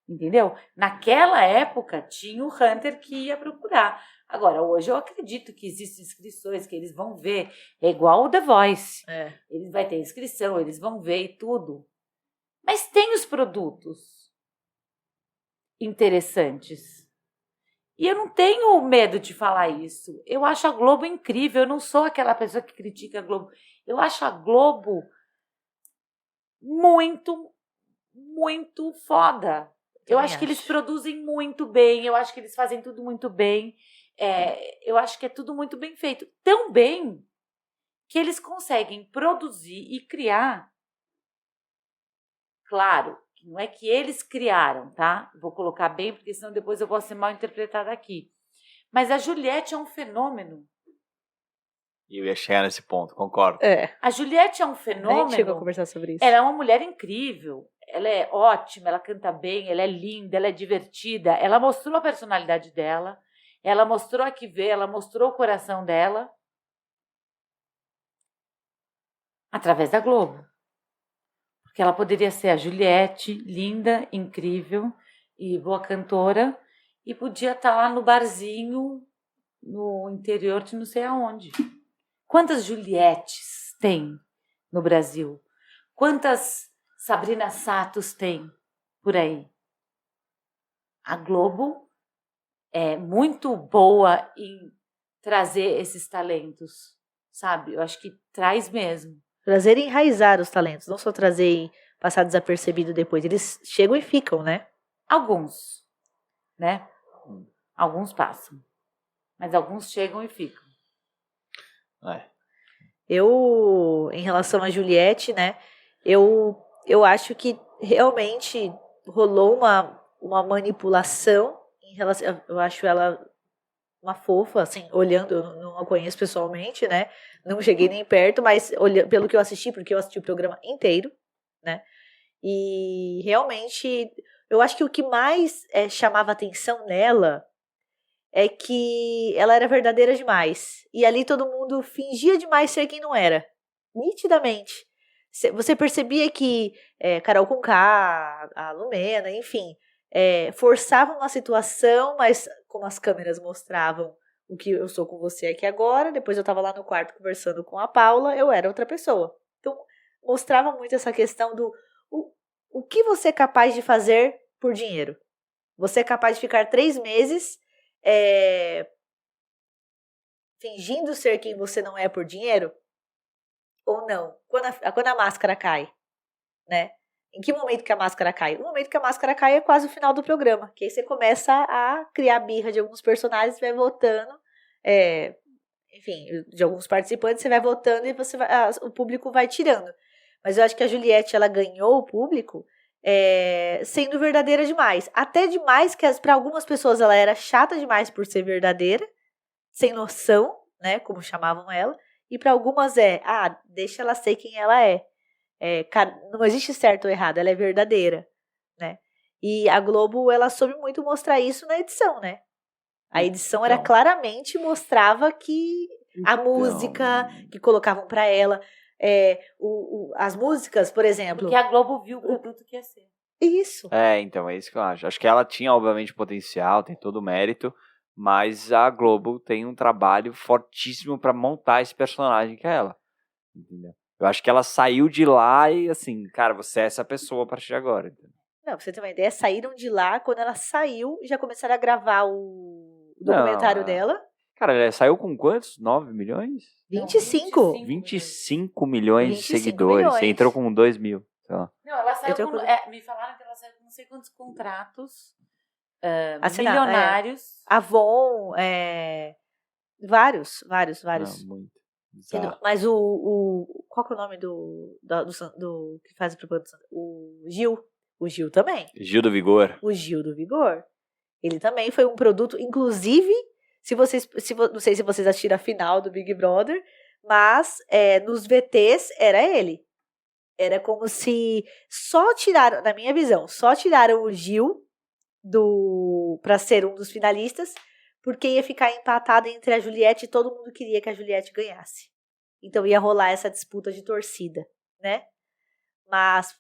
Entendeu? Naquela época, tinha o Hunter que ia procurar. Agora, hoje eu acredito que existem inscrições, que eles vão ver. É igual o The Voice. Eles vão ter inscrição, eles vão ver e tudo. Mas tem os produtos interessantes. E eu não tenho medo de falar isso. Eu acho a Globo incrível. Eu não sou aquela pessoa que critica a Globo. Eu acho a Globo muito, muito foda. Eu acho que eles produzem muito bem. Eu acho que eles fazem tudo muito bem. Eu acho que é tudo muito bem feito. Tão bem que eles conseguem produzir e criar. Claro, não é que eles criaram, tá? Vou colocar bem, porque senão depois eu posso ser mal interpretada aqui. Mas a Juliette é um fenômeno. Eu ia chegar nesse ponto, concordo. A Juliette é um fenômeno. A gente chegou a conversar sobre isso. Ela é uma mulher incrível. Ela é ótima, ela canta bem, ela é linda, ela é divertida. Ela mostrou a personalidade dela. Ela mostrou a que vê, ela mostrou o coração dela. Através da Globo. Porque ela poderia ser a Juliette, linda, incrível e boa cantora, e podia estar lá no barzinho, no interior de não sei aonde. Quantas Juliettes tem no Brasil? Quantas Sabrina Satos tem por aí? A Globo é muito boa em trazer esses talentos, sabe? Eu acho que traz mesmo. Trazer e enraizar os talentos, não só trazer e passar desapercebido depois. Eles chegam e ficam, né? Alguns, né? Alguns passam. Mas alguns chegam e ficam. Eu, em relação a Juliette, né? Eu acho que realmente rolou uma manipulação em relação... Eu acho ela uma fofa, assim, olhando, eu não a conheço pessoalmente, né? Não cheguei nem perto, mas pelo que eu assisti, porque eu assisti o programa inteiro, né? E realmente, eu acho que o que mais chamava atenção nela é que ela era verdadeira demais. E ali todo mundo fingia demais ser quem não era. Nitidamente. Você percebia que Carol Conká, a Lumena, enfim, forçavam uma situação, mas como as câmeras mostravam o que eu sou com você aqui agora, depois eu estava lá no quarto conversando com a Paula, eu era outra pessoa. Então, mostrava muito essa questão do o que você é capaz de fazer por dinheiro. Você é capaz de ficar 3 meses fingindo ser quem você não é por dinheiro? Ou não? Quando a máscara cai, né? Em que momento que a máscara cai? O momento que a máscara cai é quase o final do programa, que aí você começa a criar birra de alguns personagens, vai votando, enfim, de alguns participantes, você vai votando e o público vai tirando. Mas eu acho que a Juliette, ela ganhou o público sendo verdadeira demais. Até demais que para algumas pessoas ela era chata demais por ser verdadeira, sem noção, né, como chamavam ela, e para algumas deixa ela ser quem ela é. Não existe certo ou errado, ela é verdadeira. né? E a Globo, ela soube muito mostrar isso na edição, né? A edição era Então. claramente mostrava que a música que colocavam pra ela, as músicas, por exemplo. Porque a Globo viu o produto que ia ser. Isso. Então, é isso que eu acho. Acho que ela tinha, obviamente, potencial, tem todo o mérito, mas a Globo tem um trabalho fortíssimo pra montar esse personagem que é ela. Entendeu? Eu acho que ela saiu de lá e, assim, cara, você é essa pessoa a partir de agora. Entendeu? Não, pra você ter uma ideia, saíram de lá, quando ela saiu, já começaram a gravar o documentário dela. Cara, ela saiu com quantos? 9 milhões? 25. 25 milhões de 25 seguidores. milhões. Você entrou com 2 mil. Sei lá. Não, ela saiu Entrou com, com- me falaram que ela saiu com não sei quantos contratos Assinado, milionários. Avon, vários. Não, muito. Bizarro. Mas qual que é o nome do que faz a propaganda? O Gil. O Gil também. Gil do Vigor. O Gil do Vigor. Ele também foi um produto, inclusive, não sei se vocês assistiram a final do Big Brother, mas nos VTs era ele. Era como se só tiraram, na minha visão, só tiraram o Gil para ser um dos finalistas, porque ia ficar empatado entre a Juliette e todo mundo queria que a Juliette ganhasse. Então ia rolar essa disputa de torcida, né? Mas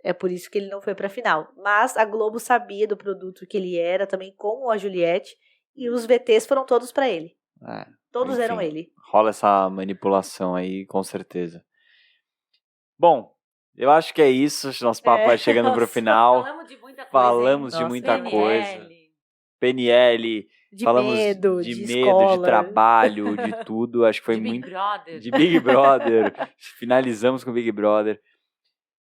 é por isso que ele não foi pra final. Mas a Globo sabia do produto que ele era, também como a Juliette, e os VTs foram todos pra ele. Todos enfim, eram ele. Rola essa manipulação aí, com certeza. Bom, eu acho que é isso. Nosso papo vai chegando pro final. Falamos de muita coisa. Falamos hein? de muita PNL. coisa. PNL, De falamos medo, de de medo, escola. de trabalho, de tudo. Acho que foi De Big muito. Brother. De Big Brother. Finalizamos com Big Brother.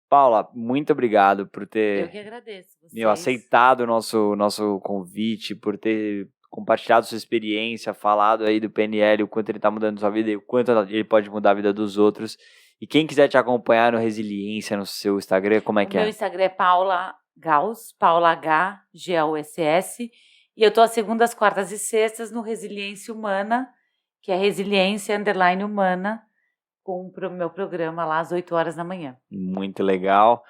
Paula, muito obrigado por Eu ter que agradeço vocês. aceitado o nosso convite, por ter compartilhado sua experiência, falado aí do PNL, o quanto ele tá mudando sua vida e o quanto ele pode mudar a vida dos outros. E quem quiser te acompanhar no Resiliência, no seu Instagram, como é que Meu é? Instagram é Paula Gauss, Paula H, G-A-U-S-S. E eu tô às segundas, quartas e sextas no Resiliência Humana, que é Resiliência _ Humana, com o meu programa lá às 8 horas da manhã. Muito legal.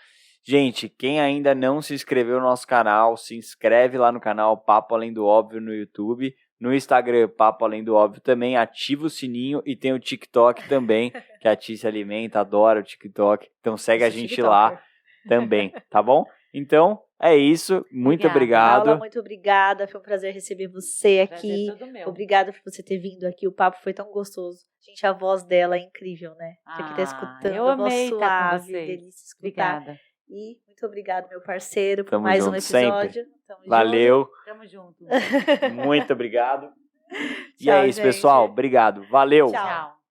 Gente, quem ainda não se inscreveu no nosso canal, se inscreve lá no canal Papo Além do Óbvio no YouTube. No Instagram, Papo Além do Óbvio também. Ativa o sininho e tem o TikTok também, que a Ti se alimenta, adora o TikTok. Então segue a gente lá também, tá bom? Então, é isso. Muito obrigado. Paula, muito obrigada. Foi um prazer receber você aqui. Prazer todo meu. Obrigada por você ter vindo aqui. O papo foi tão gostoso. Gente, a voz dela é incrível, né? Você que tá escutando, eu a voz amei estar com suave, vocês. delícia escutar. Obrigada. E muito obrigado, meu parceiro, por Tamo mais um junto sempre. episódio. Tamo Valeu. Tamo junto. Muito obrigado. E Tchau, é isso, gente. pessoal. Obrigado. Valeu. Tchau. Tchau.